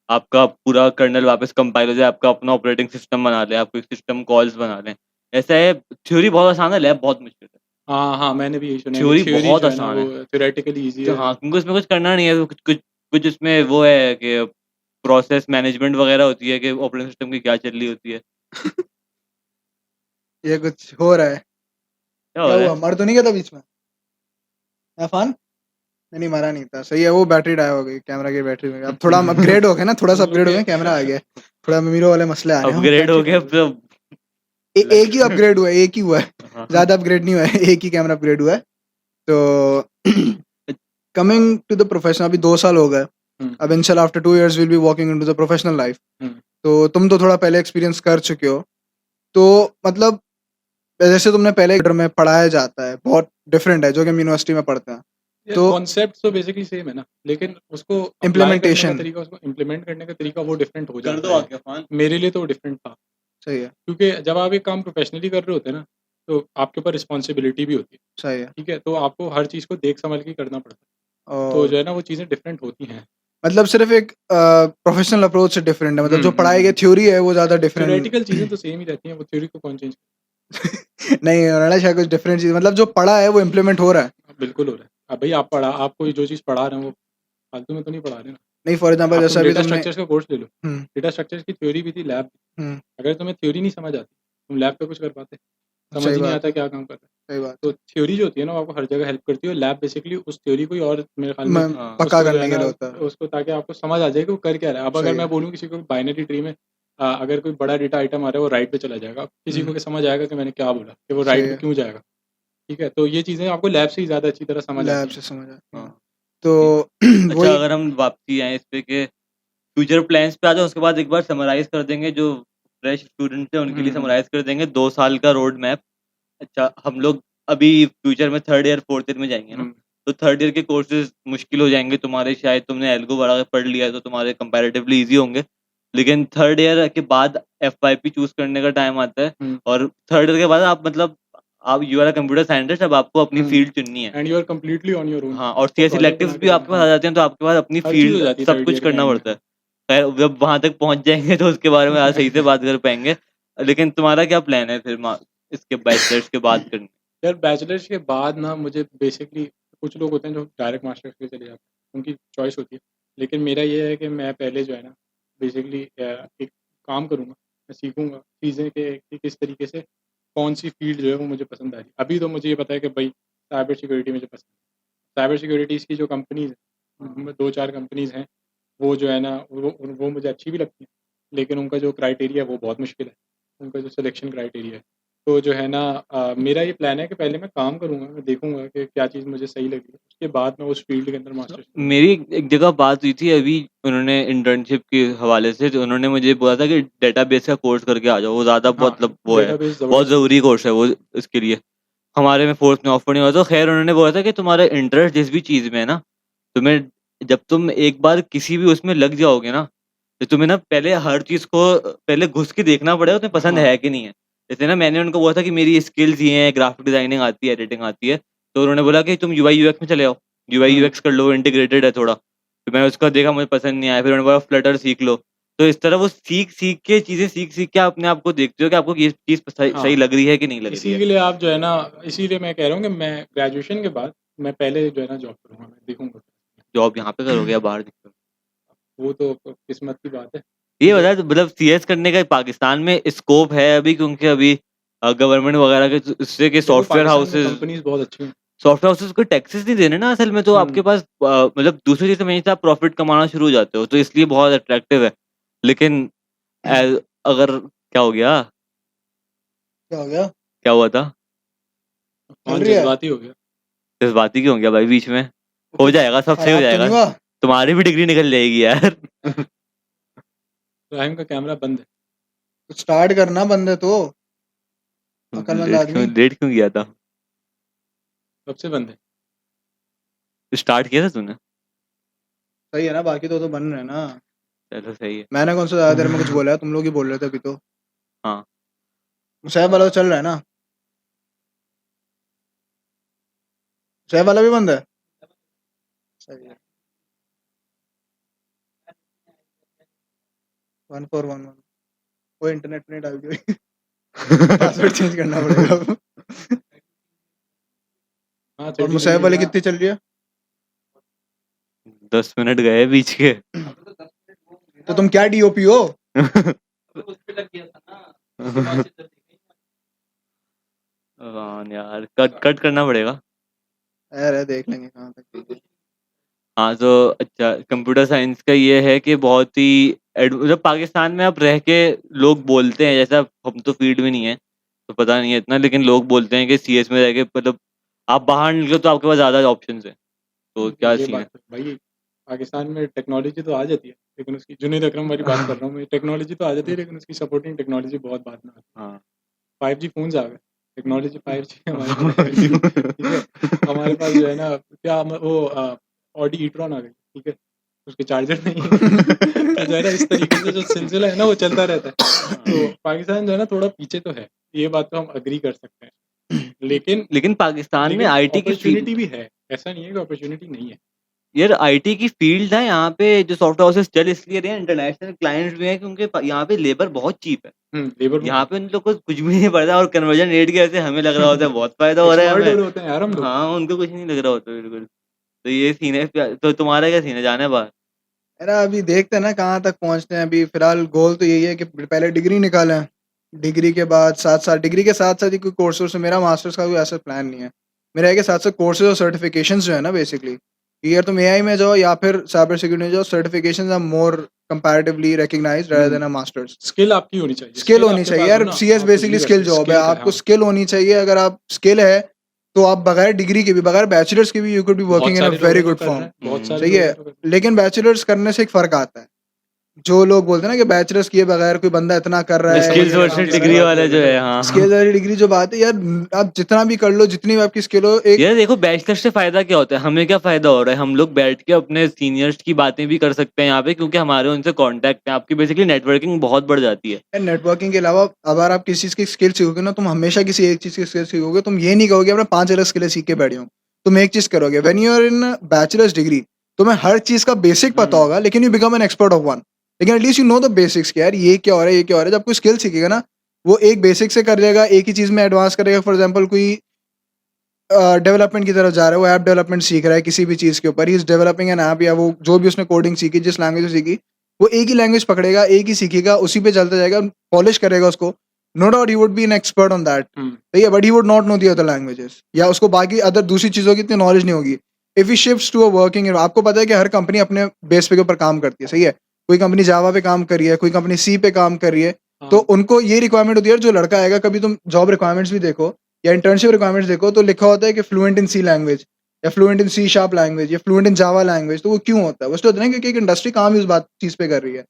आपका पूरा कर्नल वापस कंपाइल हो जाए, आपका अपना ऑपरेटिंग सिस्टम बना ले, आपको सिस्टम कॉल्स बना लें। ऐसा है, थ्योरी बहुत आसान है, लैब बहुत मुश्किल है। हाँ, हाँ, मैंने भी यही सुना है कि थ्योरी थ्योरी बहुत जो है ना आसान वो है। थ्योरेटिकली ईज़ी तो है। हाँ, क्योंकि उसमें कुछ करना नहीं है, कुछ कुछ कुछ उसमें वो है कि प्रोसेस मैनेजमेंट वगैरह होती है कि ऑपरेटिंग सिस्टम की क्या चल रही होती है। ये कुछ हो रहा है, क्या हो क्या रहा हुआ, है? मर तो नहीं गया था बीच में अफान? नहीं मरा नहीं था, सही है। वो बैटरी डाई हो गई, कैमरा की बैटरी में। अब थोड़ा हम अपग्रेड हो गए ना, थोड़ा सा तुम लोग अपग्रेड हो के गए, कैमरा आ गया, थोड़ा मीरो वाले मसले आ रहे हैं। अपग्रेड हो गया तो एक ही अपग्रेड हुआ है, एक ही हुआ है, हाँ। ज्यादा अपग्रेड नहीं हुआ है, एक ही कैमरा अपग्रेड हुआ है। तो कमिंग टू द प्रोफेशन, अभी 2 साल हो गए, अब इंशाल्लाह after 2 years will be walking into the professional life. तो तुम तो थोड़ा पहले एक्सपीरियंस कर चुके हो, तो मतलब जैसे तुमने पहले में पढ़ाया जाता है बहुत डिफरेंट है जो कि हम यूनिवर्सिटी में पढ़ते हैं, तो कॉन्सेप्ट तो बेसिकली सेम है ना, लेकिन उसको Implementation. उसको इम्प्लीमेंट करने का तरीका वो डिफरेंट हो कर दो जाता आगे है। मेरे लिए तो डिफरेंट था, सही है, क्योंकि जब आप एक काम प्रोफेशनली कर रहे होते हैं ना, तो आपके ऊपर रिस्पॉन्सिबिलिटी भी होती है, सही है। ठीक है, तो आपको हर चीज़ को देख समझ के करना पड़ता है, तो और जो है ना वो चीज़ें डिफरेंट होती हैं। मतलब सिर्फ एक प्रोफेशनल अप्रोच से डिफरेंट है, मतलब जो पढ़ाई की थ्योरी है वो ज़्यादा डिफरेंट थ्योरेटिकल चीज़ें तो सेम ही रहती हैं, वो थ्योरी को कौन चेंज नहीं रड़ा शायद कुछ डिफरेंट चीज़, मतलब जो पढ़ा है वो इम्प्लीमेंट हो रहा है। बिल्कुल हो रहा है। अब भाई आप कोई जो चीज़ पढ़ा रहे हो वो फालतू में तो नहीं पढ़ा रहे ना। नहीं फॉर एग्जांपल आप जैसा तुम अभी डेटा तुमने स्ट्रक्चर्स का कोर्स ले लो, हम्म, डेटा स्ट्रक्चर्स की थ्योरी भी थी, लैब भी। हम्म, अगर तुम्हें थ्योरी नहीं समझ आती, तुम लैब पे कुछ कर पाते? समझ सही ही नहीं बात आता है, क्या काम कर रहा है। सही बात तो थ्योरी जो होती है ना वो आपको हर जगह हेल्प करती है, और लैब बेसिकली उस थ्योरी को ही और मेरे ख्याल में मैं हाँ। पक्का उसको जो है करने के ना लिए होता है। उसको, ताकि आपको समझ आ जाए कि वो कर क्या रहा है। अब अगर सही मैं है, बोलूँ किसी को बाइनरी ट्री में अगर कोई बड़ा डेटा आइटम आ रहा है वो राइट पे चला जाएगा, किसी को समझ आएगा कि मैंने क्या बोला, कि वो सही राइट पे है, क्यों जाएगा। ठीक है, तो ये चीज़ें आपको लैब से ही ज़्यादा अच्छी तरह समझ लैब आती से हैं। समझ आती है। हाँ। तो अच्छा, वही अगर हम वापसी आए इस पे के फ्यूचर प्लान्स पे आ जाओ, उसके बाद एक बार समराइज कर देंगे जो फ्रेश स्टूडेंट्स हैं उनके लिए समराइज कर देंगे 2 साल का रोड मैप। अच्छा, हम लोग अभी फ्यूचर में 3rd ईयर 4th ईयर में जाएँगे ना, तो 3rd ईयर के कोर्सेज़ मुश्किल हो जाएँगे तुम्हारे, शायद तुमने एल्गो वगैरह पढ़ लिया है तो तुम्हारे कंपैरेटिवली ईज़ी होंगे। लेकिन 3rd ईयर के बाद एफवाईपी चूज़ करने का टाइम आता है, और 3rd ईयर के बाद आप मतलब आप you are a computer scientist, अब आपको अपनी फील्ड चुननी है। And you are completely on your own. हाँ, और सीएस इलेक्टिव्स भी आपके पास आ जाते हैं, तो आपके पास अपनी हर चीज़ हो फील्ड जाती है सब थर्ड कुछ ईयर के करना एंड में। पड़ता है। खैर जब वहाँ तक पहुँच जाएँगे तो उसके बारे में आज सही से बात कर पाएँगे। लेकिन तुम्हारा क्या प्लान है फिर इसके बैचलर्स के बाद करने? यार बैचलर्स के बाद ना मुझे बेसिकली, कुछ लोग होते हैं जो डायरेक्ट मास्टर्स के लिए चले जाते हैं, उनकी चॉइस होती है, लेकिन मेरा ये है कि मैं पहले जो है ना बेसिकली एक काम करूँगा, मैं सीखूँगा चीज़ें कि किस तरीके से कौन सी फील्ड जो है वो मुझे पसंद आ रही है। अभी तो मुझे ये पता है कि भाई साइबर सिक्योरिटी मुझे पसंद है। साइबर सिक्योरिटीज़ की जो कंपनीज़ हैं, 2-4 कंपनीज़ हैं, वो जो है ना वो मुझे अच्छी भी लगती हैं, लेकिन उनका जो क्राइटेरिया है वो बहुत मुश्किल है, उनका जो सिलेक्शन क्राइटेरिया है। तो जो है ना मेरा ये प्लान है कि पहले मैं काम करूँगा, मैं देखूँगा कि क्या चीज़ मुझे सही लगी, उसके बाद मैं उस फील्ड के अंदर मास्टर्स करूँगा। मेरी एक जगह बात हुई थी अभी, उन्होंने इंटर्नशिप के हवाले से, तो उन्होंने मुझे बोला था कि डेटाबेस का कोर्स करके आ जाओ, वो ज़्यादा हाँ, मतलब वो है, डेटाबेस बहुत ज़बरदस्त ज़रूरी कोर्स है वो इसके लिए। हमारे में फोर्थ में ऑफर नहीं हुआ, तो खैर उन्होंने बोला था कि तुम्हारा इंटरेस्ट जिस भी चीज़ में है ना, तुम्हें जब तुम एक बार किसी भी उसमें लग जाओगे ना, तो तुम्हें ना पहले हर चीज़ को पहले घुस के देखना पड़ेगा तुम्हें पसंद हाँ। है कि नहीं है। जैसे ना मैंने उनको बोला था कि मेरी स्किल्स ये हैं, ग्राफिक डिज़ाइनिंग आती है, एडिटिंग आती है, तो उन्होंने बोला कि तुम यूआई यूएक्स में चले आओ, यूआई यूएक्स कर लो, इंटीग्रेटेड है थोड़ा। तो मैंने उसका देखा, मुझे पसंद नहीं आया, फिर उन्होंने बोला फ्लटर सीख लो। तो इस तरह वो सीख-सीख के चीज़ें सीख-सीख के अपने आप को देखते हो कि आपको ये चीज़ सही हाँ, सही लग रही है कि नहीं लग रही इसी है। के लिए आप जो है ना, इसीलिए मैं कह रहा हूँ कि मैं ग्रेजुएशन के बाद मैं पहले जो है ना जॉब करूँगा, मैं देखूँगा। जॉब यहाँ पे करोगे या बाहर निकलोगे? वो तो किस्मत की बात है। ये बता, मतलब सीएस करने का पाकिस्तान में स्कोप है अभी, क्योंकि अभी गवर्नमेंट वगैरह के इससे के देखो सॉफ्टवेयर पाकिस्तान में हाउसेस कंपनीज़ बहुत अच्छी हैं। को टैक्सेस नहीं देने ना असल में, तो आपके पास मतलब दूसरी चीज़ में आप प्रॉफिट कमाना शुरू हो जाते हो, तो इसलिए बहुत अट्रैक्टिव है। लेकिन अगर क्या हो गया? क्या हो गया? क्या हुआ था? चल कौन रही है? जज़्बाती हो गया? जज्बाती क्यों हो गया भाई बीच में? हो जाएगा, सब सही हो खराब तो नहीं जाएगा। हुआ? तुम्हारी भी डिग्री निकल जाएगी यार। राहिम का कैमरा बंद है। तो स्टार्ट करना बंद है तो अक्लमंद आदमी। लेट क्यों किया था? कब से बंद है? स्टार्ट किया था तूने? सही है ना, बाकी तो बन रहे हैं ना। चलो सही है। मैंने कौन सा ज्यादा देर में कुछ बोला है, तुम लोग ही बोल रहे थे अभी तो। हाँ। सैफ वाला तो चल रहा है ना? सैफ वाला भी बंद है? सही है। 1411 कोई इंटरनेट नहीं डाल दी। पासवर्ड चेंज करना पड़ेगा अब। हाँ, और मुसैब वाली कितनी चल रही है? 10 मिनट गए बीच के। तो तुम क्या डीओपी हो? हाँ यार, कट करना पड़ेगा। अरे देख लेंगे कहाँ तक ठीक है। हाँ, तो अच्छा, कंप्यूटर साइंस का ये है कि बहुत ही मतलब पाकिस्तान में आप रह के लोग बोलते हैं, जैसा हम तो फील्ड में नहीं है तो पता नहीं है इतना, लेकिन लोग बोलते हैं कि सीएस में रह के मतलब आप बाहर निकलो तो आपके पास ज़्यादा ऑप्शंस हैं। तो क्या ये सीन है? बात है भाई, पाकिस्तान में टेक्नोलॉजी तो आ जाती है, लेकिन उसकी जुनैद अकरम वाली बात कर रहा हूँ मैं, टेक्नोलॉजी तो आ जाती है लेकिन उसकी सपोर्टिंग टेक्नोलॉजी बहुत बाद में आती है। हाँ 5G फ़ोन्स आ गए, टेक्नोलॉजी 5G हमारे पास आ गई, ठीक है? हमारे पास जो है ना क्या वो ऑडी ई-ट्रॉन आ गई, ठीक है? उसके चार्जर नहीं है। तो जो है ना इस तरीके से जो सिलसिला है ना वो चलता रहता है। तो पाकिस्तान जो है ना थोड़ा पीछे तो है, ये बात तो हम एग्री कर सकते हैं। लेकिन पाकिस्तान में लेकिन आईटी की फील्ड अपॉर्च्युनिटी भी है, ऐसा नहीं है कि अपॉर्च्युनिटी नहीं है। यार आईटी की फील्ड है यहाँ पे, जो सॉफ्टवेयर हाउसेस चल इसलिए रहे हैं, इंटरनेशनल क्लाइंट्स भी हैं क्योंकि यहाँ पे लेबर बहुत चीप है। लेबर यहाँ पे उन लोग को कुछ भी नहीं पड़ता और कन्वर्जन रेट की वजह से हमें लग रहा होता है बहुत फायदा हो रहा है एक्सप्लॉइट हो हमें। रहे होते हैं यार हम लोग। हाँ उनको कुछ नहीं लग रहा होता बिल्कुल। तो ये सीन है। तो तुम्हारा क्या सीन है, जाने बाहर? मेरा अभी देखते हैं ना कहाँ तक पहुँचते हैं। अभी फिलहाल गोल तो यही है कि पहले डिग्री निकालें, डिग्री के बाद डिग्री के साथ साथ ही कोई कोर्सेज। मेरा मास्टर्स का कोई ऐसा प्लान नहीं है। मेरा है कि साथ साथ कोर्सेज और सर्टिफिकेशंस जो है ना बेसिकली, यार तुम एआई में जाओ या फिर साइबर सिक्योरिटी में जाओ, certifications are more comparatively recognised rather than a masters. Skill आपकी होनी चाहिए, स्किल होनी आपके चाहिए पास यार। हो ना, सीएस आप कुछ बेसिकली भी कर स्किल सकते जॉब है, स्किल का आपको हाँ, स्किल होनी चाहिए। अगर आप स्किल है तो आप बगैर डिग्री के भी, बगैर बैचलर्स के भी यू कुड बी बहुत वर्किंग इन अ सारे लोग वेरी हैं जो गुड कर रहे फॉर्म। हैं, बहुत सारे सही लोग है, हैं जो कर रहे हैं। लेकिन बैचलर्स करने से एक फ़र्क आता है। जो लोग बोलते हैं ना कि बैचलर्स किए बगैर कोई बंदा इतना कर रहा है स्किल्स ये वर्सेस काम कर रहा डिग्री है, वाला जो है, हाँ स्किल वाली डिग्री जो बात है यार, आप जितना भी कर लो, जितनी भी आपकी स्किल हो, एक यार देखो बैचलर से फायदा क्या होता है, हमें क्या फायदा हो रहा है, हम लोग बैठ के अपने सीनियर्स की बातें भी कर सकते हैं यहाँ पे क्योंकि हमारे उनसे कांटेक्ट है, आपकी बेसिकली नेटवर्किंग बहुत बढ़ जाती है। नेटवर्किंग के अलावा अगर आप किसी चीज़ की स्किल सीखोगे ना, तुम हमेशा किसी एक चीज़ की स्किल सीखोगे। तुम ये नहीं कहोगे अपना 5 अलग स्किलें सीख के बैठे हो। तुम एक चीज़ करोगे। When you are in bachelor's degree, तुम्हें हर चीज़ का बेसिक पता होगा, लेकिन you become an expert of one. लेकिन at least you know the basics कि यार ये क्या हो रहा है, ये क्या हो रहा है। जब कोई स्किल सीखेगा ना, वो एक बेसिक से कर लेगा, एक ही चीज़ में एडवांस करेगा। फॉर एग्जाम्पल कोई डेवलपमेंट की तरफ जा रहा है, वो ऐप डेवलपमेंट सीख रहा है किसी भी चीज़ के ऊपर, he is developing N app, या वो जो भी उसने कोडिंग सीखी, जिस लैंग्वेज से सीखी, वो एक ही लैंग्वेज पकड़ेगा, एक ही सीखेगा, उसी पे चलता जाएगा, पॉलिश करेगा उसको। No doubt he would be an expert on that, ठीक है, but he would not know the other languages, या उसको बाकी अदर दूसरी चीज़ों की इतनी नॉलेज नहीं होगी। If he shifts to a working, आपको पता है कि हर कंपनी अपने बेस पे के ऊपर काम करती है, सही है। कोई कंपनी जावा पे काम कर रही है, कोई कंपनी सी पे काम कर रही है, तो उनको ये रिक्वायरमेंट होती है, जो लड़का आएगा, कभी तुम जॉब रिक्वायरमेंट्स भी देखो या इंटर्नशिप रिक्वायरमेंट्स देखो, तो लिखा होता है कि फ्लुएंट इन सी लैंग्वेज, या fluent in C sharp language, या फ्लुएंट इन जावा लैंग्वेज। तो वो क्यों होता है? वो इसलिए होता है ना क्योंकि एक इंडस्ट्री काम ही उस बात चीज़ पे कर रही है।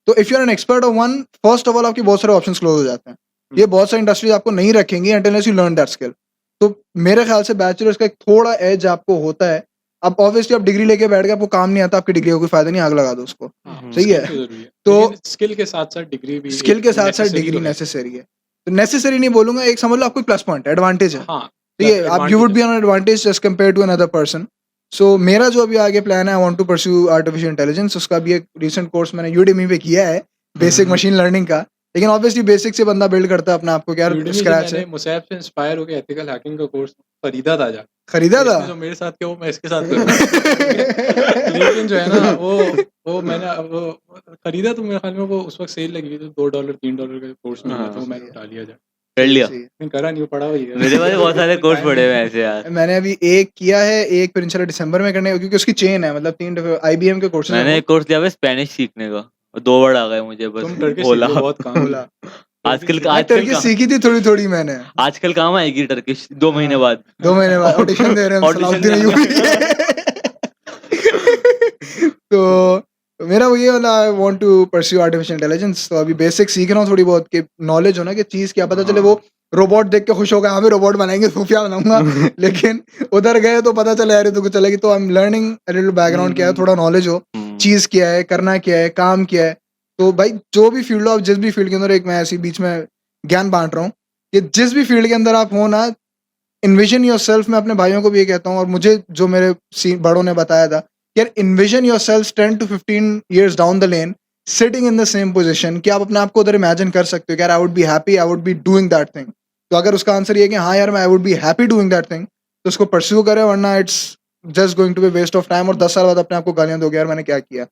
तो if you are an expert of one, first of all आपके बहुत सारे ऑप्शंस क्लोज हो जाते हैं। ये बहुत सारी इंडस्ट्रीज आपको नहीं रखेंगी until you learn that skill. तो मेरे ख्याल से बैचलर्स का एक थोड़ा एज आपको होता है। अब ऑब्वियसली आप डिग्री लेके बैठ गए, आपको काम नहीं आता, आपकी डिग्री का कोई फायदा नहीं, आग लगा दो उसको। सही है, तो स्किल के साथ साथ डिग्री भी, स्किल के साथ साथ डिग्री नेसेसरी है। तो नेसेसरी नहीं बोलूंगा, एक समझ लो आपको प्लस पॉइंट एडवांटेज है। हाँ, ठीक है, आप you would be on advantage just compare to another person. So मेरा जो अभी आगे प्लान है, I want to pursue artificial intelligence. उसका भी एक रीसेंट कोर्स मैंने यूडेमी पे किया है, बेसिक मशीन लर्निंग का। लेकिन ऑब्वियसली बेसिक से बंदा बिल्ड करता है अपने आप को, यार स्क्रैच है। मुसैब से इंस्पायर होकर एथिकल हैकिंग का कोर्स खरीदा था, खरीदा था जो मेरे साथ किया वो मैं इसके साथ करूंगा। लेकिन जो है ना वो मैंने वो खरीदा, तो मेरे ख्याल में वो उस वक्त सेल लगी थी, तो $2 $3 का कोर्स मिल गया, तो मैंने उठा लिया जा कर लिया। करा नहीं, पड़ा हुई है मेरे पास बहुत सारे कोर्स पड़े हुए हैं ऐसे यार। मैंने अभी एक किया है, एक फिर इंशाल्लाह दिसंबर में करने, क्योंकि उसकी चेन है, मतलब 3 IBM के कोर्सेज। मैंने एक कोर्स लिया है स्पेनिश सीखने का, 2 वर्ड आ गए मुझे बस। तुम टर्किश बोला बहुत काम बोला आजकल टर्किश सीखी थी थोड़ी थोड़ी मैंने। आजकल काम आएगी टर्किश 2 महीने बाद। 2 महीने बाद ऑडिशन दे रहे हैं सलाउद्दीन अय्यूबी के। तो मेरा वो ये वाला, I want to pursue artificial intelligence. तो अभी बेसिक सीख रहा हूँ थोड़ी बहुत, कि नॉलेज हो ना कि चीज़ क्या, पता चले। वो रोबोट देख के खुश हो गए, हाँ भी रोबोट बनाएंगे, सूफिया बनाऊंगा। लेकिन उधर गए तो पता चले यार तो चलेगी। तो I am learning a little background क्या है, थोड़ा नॉलेज हो, चीज़ क्या है, करना क्या है, काम क्या है। तो भाई जो भी फील्ड हो, आप जिस भी फील्ड के अंदर, एक मैं ऐसी बीच में ज्ञान बांट रहा हूँ कि जिस भी फील्ड के अंदर आप हो ना, इन्विजन योरसेल्फ। मैं अपने भाइयों को भी ये कहता हूँ, और मुझे जो मेरे बड़ों ने बताया था, यार invasion yourself 10 to 15 years down the lane, sitting in the same position, कि आप अपने आप को उधर इमेजिन कर सकते हो कि यार आई would be happy, I would be doing that thing. तो अगर उसका आंसर ये है कि हाँ यार मैं I would be happy doing that thing, तो उसको परस्यू करें, वरना it's just going to be waste of time, और 10 साल बाद अपने आप को गालियां दोगे यार मैंने क्या किया।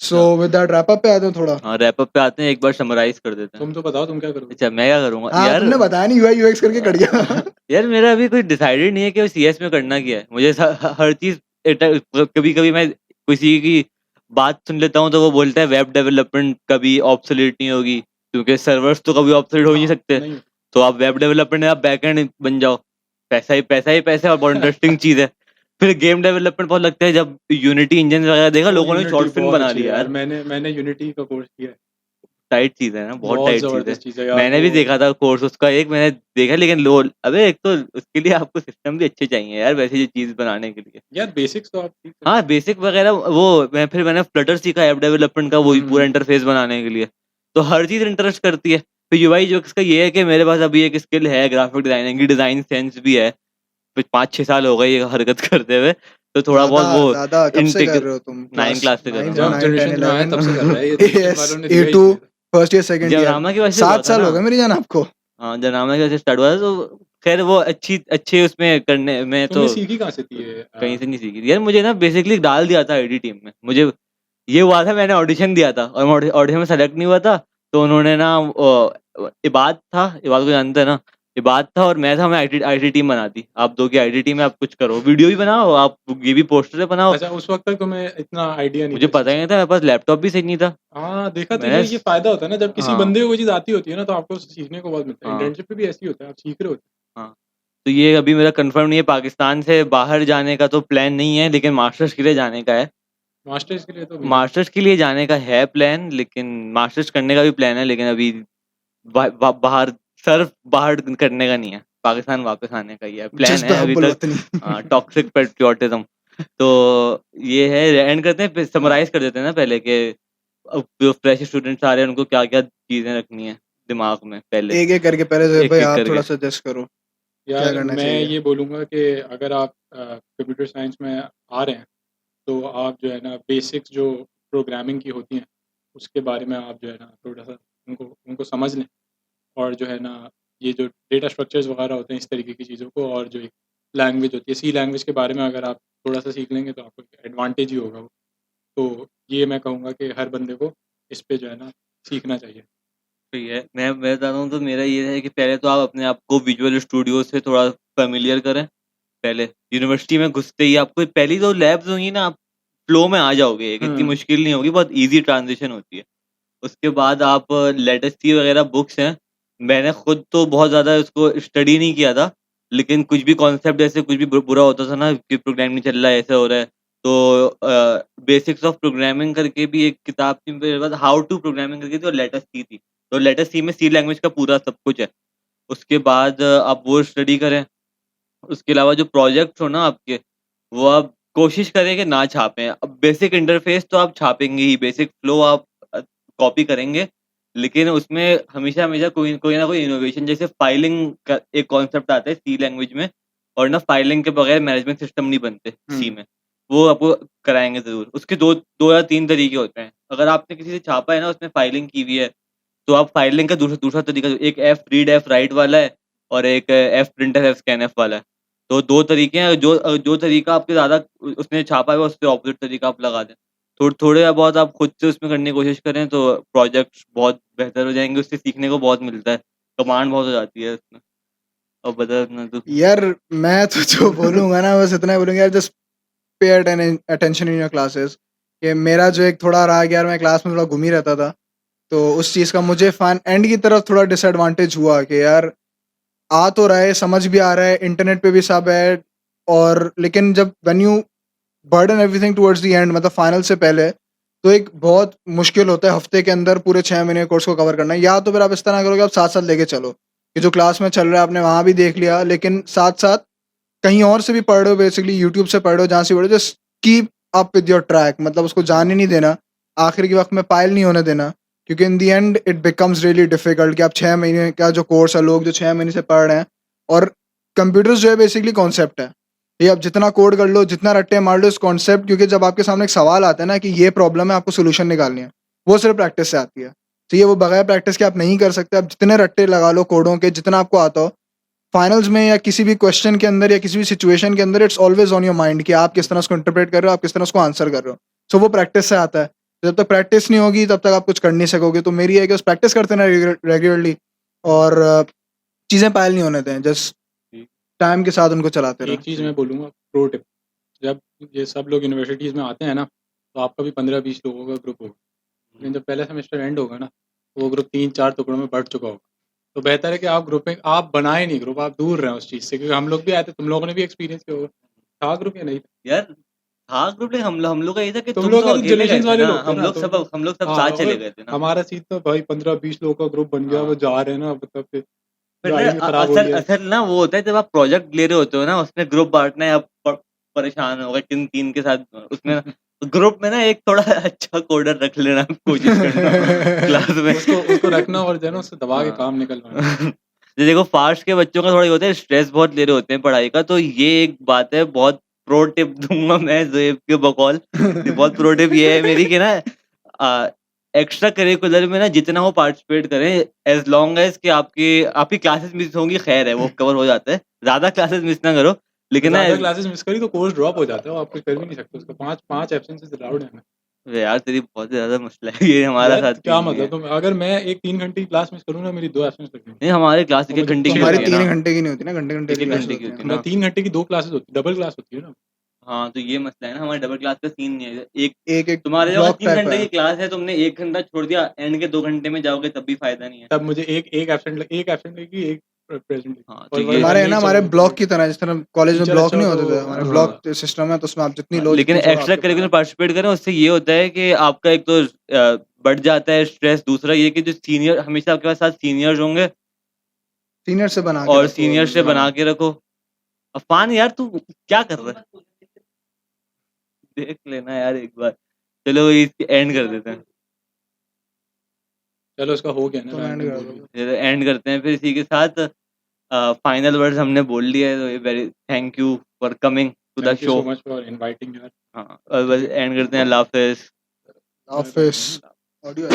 So with that wrap up पे आते हैं थोड़ा। हाँ रैप अप पे आते हैं, एक बार समराइज कर देते हैं। तुम तो बताओ तुम क्या करोगे। अच्छा मैं क्या करूंगा हाँ, यार, तुमने बताया नहीं UI UX करके कट गया। यार मेरा अभी कोई डिसाइडेड नहीं है कि सीएस में करना क्या है। मुझे हर चीज, कभी कभी मैं किसी की बात सुन लेता हूँ तो वो बोलता है वेब डेवलपमेंट कभी ऑब्सोलीट नहीं होगी, क्योंकि सर्वर्स तो कभी ऑब्सोलीट हो ही नहीं सकते। तो आप वेब डेवलपमेंट में आप बैकएंड बन जाओ, पैसा ही पैसा और बहुत इंटरेस्टिंग चीज है। फिर गेम डेवलपमेंट बहुत लगता है जब यूनिटी इंजन वगैरह देखा, लोगों ने यूनिटी शॉर्ट फिल्म बहुत बना अच्छी ली है यार, यार। मैंने यूनिटी का कोर्स किया है। टाइट चीज़ है ना, बहुत बहुत टाइट चीज़ है। ज़बरदस्त चीज़ है यार मैंने भी वो। देखा था कोर्स उसका, एक मैंने देखा, लेकिन लो अबे एक तो उसके लिए आपको सिस्टम भी अच्छे चाहिए यार, वैसी चीज़ बनाने के लिए। यार बेसिक्स तो आप सीख सकते हाँ, बेसिक वगैरह वो मैंने फ्लटर सीखा ऐप डेवलपमेंट का, वही पूरा हुँ। इंटरफेस बनाने के लिए। तो हर चीज़ इंटरेस्ट करती है। तो यूआई यूएक्स का ये है कि मेरे पास अभी एक स्किल है ग्राफिक डिज़ाइनिंग की, डिज़ाइन सेंस भी है। कुछ 5-6 साल हो गए ये हरकत करते हुए, तो थोड़ा बहुत ज़्यादा वो ज़्यादा कब से कर इंटीग्र रहे हो तुम? 9 क्लास क्लास से कर रहा 9 हूँ जब ना। 9, 10, जनरेशन में आया तब से कर रहा है, ये जनरेशन एएस, वालों ने दिया A2 इसलिए था। First year, second year. जयरामा की वजह से हुआ 7 था साल ना। हो गए मेरी जान आपको। हाँ, जयरामा की वजह से स्टार्ट हुआ था, तो खैर वो अच्छे उसमें करने में तो तुमने सीखी कहाँ से थी ये? कहीं से नहीं सीखी थी। यार मुझे ना बेसिकली डाल दिया था आईडी टीम में। मुझे ये हुआ था, मैंने ऑडिशन दिया था और मैं ऑडिशन में सेलेक्ट नहीं हुआ था, तो उन्होंने ना इबाद को जानते हैं ना, इबाद था और मैं था, मैं आईटी टीम बना दी। आप दो की आईटी टीम है, आप कुछ करो, वीडियो भी बनाओ, आप ये भी पोस्टर बनाओ। अच्छा, उस वक़्त तक तुम्हें इतना आइडिया नहीं मुझे था इस पता चीज़ ही का। नहीं था, मेरे पास लैपटॉप भी सही नहीं था। हाँ, देखा तो मैंने ये फ़ायदा होता है ना, जब किसी हाँ, बंदे को कोई चीज़ आती होती है ना, तो आपको उससे सीखने को बहुत मिलता है। हाँ, इंटर्नशिप में भी ऐसे ही होता है, आप सीख रहे होते हाँ। तो ये अभी मेरा कंफर्म नहीं है, पाकिस्तान से बाहर जाने का तो प्लान नहीं है, लेकिन मास्टर्स के लिए जाने का है। हो। मास्टर्स के लिए तो भैया मास्टर्स के लिए जाने का है प्लान, लेकिन मास्टर्स करने का भी प्लान है, लेकिन अभी बाहर सर्फ बाहर करने का नहीं है, पाकिस्तान वापस आने का ही है प्लान जज़्बे है अभी हुब्बुल तक। वतनी। Toxic patriotism. तो ये है, एंड करते हैं, समराइज कर देते हैं ना पहले के जो फ्रेश स्टूडेंट्स आ रहे हैं उनको क्या क्या चीजें रखनी है दिमाग में पहले, एक-एक करके पहले ज़ोहेब एक भाई एक आप करके। थोड़ा सजेस्ट करो, क्या यार करना मैं चाहिए? ये बोलूँगा कि अगर आप कंप्यूटर साइंस में आ रहे हैं, तो आप जो है ना बेसिक्स जो प्रोग्रामिंग की होती हैं, उसके बारे में आप जो है ना थोड़ा-सा उनको उनको समझ लें। और जो है ना ये जो डेटा स्ट्रक्चर्स वगैरह होते हैं इस तरीके की चीज़ों को, और जो एक लैंग्वेज होती है सी लैंग्वेज के बारे में अगर आप थोड़ा-सा सीख लेंगे तो आपको एडवांटेज ही होगा वो। तो ये मैं कहूँगा कि हर बंदे को इस पे जो है ना सीखना चाहिए। सही है। मैं बताता हूँ, तो मेरा ये है कि पहले तो आप अपने आप को विजुअल स्टूडियो से थोड़ा फ़ैमिलियर करें। पहले यूनिवर्सिटी में घुसते ही आपको पहली जो लैब्स होंगी ना, आप फ्लो में आ जाओगे, एक इतनी हुँ। मुश्किल नहीं होगी, बहुत ईज़ी ट्रांज़िशन होती है। उसके बाद आप लेटेसी वगैरह बुक्स हैं, मैंने खुद तो बहुत ज़्यादा उसको स्टडी नहीं किया था, लेकिन कुछ भी कॉन्सेप्ट जैसे कुछ भी बुरा होता था ना कि प्रोग्राम नहीं चल रहा है, ऐसा हो रहा है, तो बेसिक्स ऑफ प्रोग्रामिंग करके भी एक किताब थी मेरे पास, हाउ टू प्रोग्रामिंग करके थी, और लेटेस सी थी। तो लेटेस सी में सी लैंग्वेज का पूरा सब कुछ है। उसके बाद आप वो स्टडी करें। उसके अलावा जो प्रोजेक्ट्स हो ना आपके, वो आप कोशिश करें कि ना छापें। अब बेसिक इंटरफ़ेस तो आप छापेंगे ही, बेसिक फ्लो आप कॉपी करेंगे, लेकिन उसमें हमेशा-हमेशा कोई कोई ना कोई इनोवेशन, जैसे फाइलिंग का एक कॉन्सेप्ट आता है सी लैंग्वेज में, और ना फाइलिंग के बगैर मैनेजमेंट सिस्टम नहीं बनते सी हुँ। में। वो आपको कराएँगे ज़रूर। उसके 2 या 3 तरीके होते हैं। अगर आपने किसी से छापा है ना, उसमें फाइलिंग की हुई है, तो आप फाइलिंग का दूसरा दूसरा तरीका, एक एफ रीड एफ राइट वाला है, और एक F print F scan F वाला है। तो 2 तरीके हैं, जो तरीका आपके ज़्यादा उसने छापा है, उससे ऑपोज़िट तरीका आप लगा दें। थोड़े या बहुत आप खुद से उसमें करने की कोशिश करें, तो प्रोजेक्ट्स बहुत बेहतर हो जाएँगे, उससे सीखने को बहुत मिलता है। कमांड बहुत हो जाती है उसमें। अब बता अपना तू। यार मैं तो जो बोलूँगा ना बस इतना ही बोलूँगा यार, just pay attention in your classes. कि मेरा जो एक थोड़ा रहा कि यार मैं क्लास में थोड़ा घूम ही रहता था, तो उस चीज़ का मुझे फाइन एंड की तरफ थोड़ा डिसएडवांटेज हुआ कि यार आ तो रहा है, समझ भी आ रहा है, इंटरनेट पे भी सब है, और लेकिन जब when you burden everything towards the end, मतलब फाइनल से पहले, तो एक बहुत मुश्किल होता है हफ्ते के अंदर पूरे 6 महीने कोर्स को कवर करना। या तो फिर आप इस तरह करोगे, आप साथ-साथ लेके चलो, कि जो क्लास में चल रहा है आपने वहाँ भी देख लिया, लेकिन साथ-साथ कहीं और से भी पढ़ रहे हो, बेसिकली यूट्यूब से पढ़ रहे हो, जहाँ से पढ़ रहे हो, just keep up with your track, मतलब उसको जाने नहीं देना, आखिर के वक़्त में पायल नहीं होने देना, क्योंकि in the end it becomes really difficult कि आप 6 महीने का जो कोर्स है, लोग जो 6 महीने से पढ़ रहे हैं, और कंप्यूटर्स जो है बेसिकली कॉन्सेप्ट है। ये आप जितना कोड कर लो, जितना रट्टे मार लो इस कॉन्सेप्ट, क्योंकि जब आपके सामने एक सवाल आता है ना कि ये प्रॉब्लम है, आपको सॉल्यूशन निकालनी है, वो सिर्फ प्रैक्टिस से आती है। तो ये वो बगैर प्रैक्टिस के आप नहीं कर सकते। आप जितने रट्टे लगा लो कोडों के, जितना आपको आता हो, फाइनल्स में या किसी भी क्वेश्चन के अंदर या किसी भी सिचुएशन के अंदर, it's always on your mind कि आप किस तरह उसको इंटरप्रेट कर रहे हो, आप किस तरह उसको आंसर कर रहे हो। सो वो प्रैक्टिस से आता है। जब तक प्रैक्टिस नहीं होगी तब तक आप कुछ कर नहीं सकोगे। तो मेरी है कि बस प्रैक्टिस करते रहना रेगुलरली, और चीज़ें पायल नहीं होने दें, जस्ट टाइम के साथ उनको चलाते एक रहो। चीज़ मैं बोलूँगा, प्रो टिप, जब ये सब लोग यूनिवर्सिटीज़ में आते हैं ना, तो आपका भी 15-20 लोगों का ग्रुप होगा। लेकिन जब पहला सेमेस्टर एंड होगा ना, तो वो ग्रुप 3-4 टुकड़ों में बँट चुका होगा। तो बेहतर है कि आप ग्रुप में आप बनाए नहीं ग्रुप, आप दूर रहें उस चीज़ से, क्योंकि हम लोग भी आए थे, तुम लोगों ने भी एक्सपीरियंस किया होगा। था ग्रुप या नहीं? यार हाँ ग्रुप लेकिन हम लोग का ये था कि तुम तुम लोग तो का तो अकेले गए जनरेशंस थे वाले ना, लोग थे ना, तो हम लोग सब हाँ, साथ चले और गए थे ना। हमारा सीन तो भाई 15-20 लोग का ग्रुप बन गया, हाँ। वो जा रहे हैं ना, मतलब फिर फिर ड्राइविंग ना खराब हो असल रही है। असल ना वो होता है जब आप प्रोजेक्ट ले रहे होते हो ना, उसमें ग्रुप बांटना है, आप परेशान हो गए किन 3 के साथ उसमें ग्रुप में ना एक थोड़ा अच्छा कोडर रख लेना, कोशिश करना क्लास में। उसको रखना और जो है ना उससे दबा के हाँ। काम निकलवाना। तो देखो फास्ट के बच्चों का थोड़ा ये होता है, स्ट्रेस बहुत ले रहे होते हैं पढ़ाई का, तो ये एक बात है, बहुत प्रो टिप दूंगा मैं ज़ुएब के बकौल। बहुत प्रो टिप ये है मेरी कि ना एक्स्ट्रा करिकुलर में ना जितना वो पार्टिसिपेट करें, एज लॉन्ग एज कि आपकी क्लासेस मिस होंगी, खैर है वो कवर हो जाता है, ज्यादा क्लासेस मिस ना करो, लेकिन ना ज़्यादा क्लासेस मिस करी तो कोर्स ड्रॉप हो जाता है, वो आप कुछ कर भी नहीं सकते उसका। 5 एब्सेंसेस अलाउड है ना। यार तेरी बहुत ज्यादा मसला है, ये हमारा यार साथ भी क्या नहीं है। मतलब, तुम अगर मैं एक 3 घंटे की क्लास मिस करूँ ना, मेरी 2 एब्सेंस लगेंगी। नहीं हमारे क्लास और एक मुझे घंटे की छह हमारी होती है 3 ना, घंटे की नहीं होती ना, घंटे-घंटे एक की एक क्लासेस घंटे की होती होती हैं। है मैं ना। 3 घंटे की 2 क्लासेस होती है, डबल क्लास होती है ना। हाँ तो ये मसला है ना, हमारे डबल क्लास का सीन नहीं है। एक एक-एक तुम्हारे जो ब्लॉक 3 टाइप घंटे है। की क्लास है, तुमने 1 घंटा छोड़ दिया, एंड के 2 घंटे में जाओगे तब भी फायदा नहीं है। तब मुझे एक एब्सेंट लगेगी, एक प्रेजेंट लगेगी। हाँ तो और ये हमारे है यही ना, चल हमारे रहा है ब्लॉक क्योंकि की तरह, जिस तरह कॉलेज में टीचर ब्लॉक अच्छा हो नहीं तो होते थे, हमारे हाँ। ब्लॉक सिस्टम है, तो उसमें आप जितनी लो लेकिन जितनी छोड़ो एक्स्ट्रा आपके ऊपर करिकुलर है। पार्टिसिपेट करें, उससे ये होता है कि आपका एक तो बढ़ जाता है स्ट्रेस, दूसरा ये कि जो सीनियर हमेशा आपके पास साथ सीनियर्स होंगे, सीनियर से बना के और रखो सीनियर अभी। से हाँ। बना के रखो। अफान यार तू क्या कर रहा है, देख लेना यार एक बार। चलो इसकी एंड कर देते हैं, चलो उसका हो गया ना, तुम एंड रैंडम कर बोल दो। दिया। फिर एंड करते हैं, फिर इसी के साथ फाइनल वर्ड्स हमने बोल लिए, तो very thank you for coming to the thank you show. So much for inviting यार। हाँ और बस एंड करते हैं, अल्लाह हाफिज़। Office audio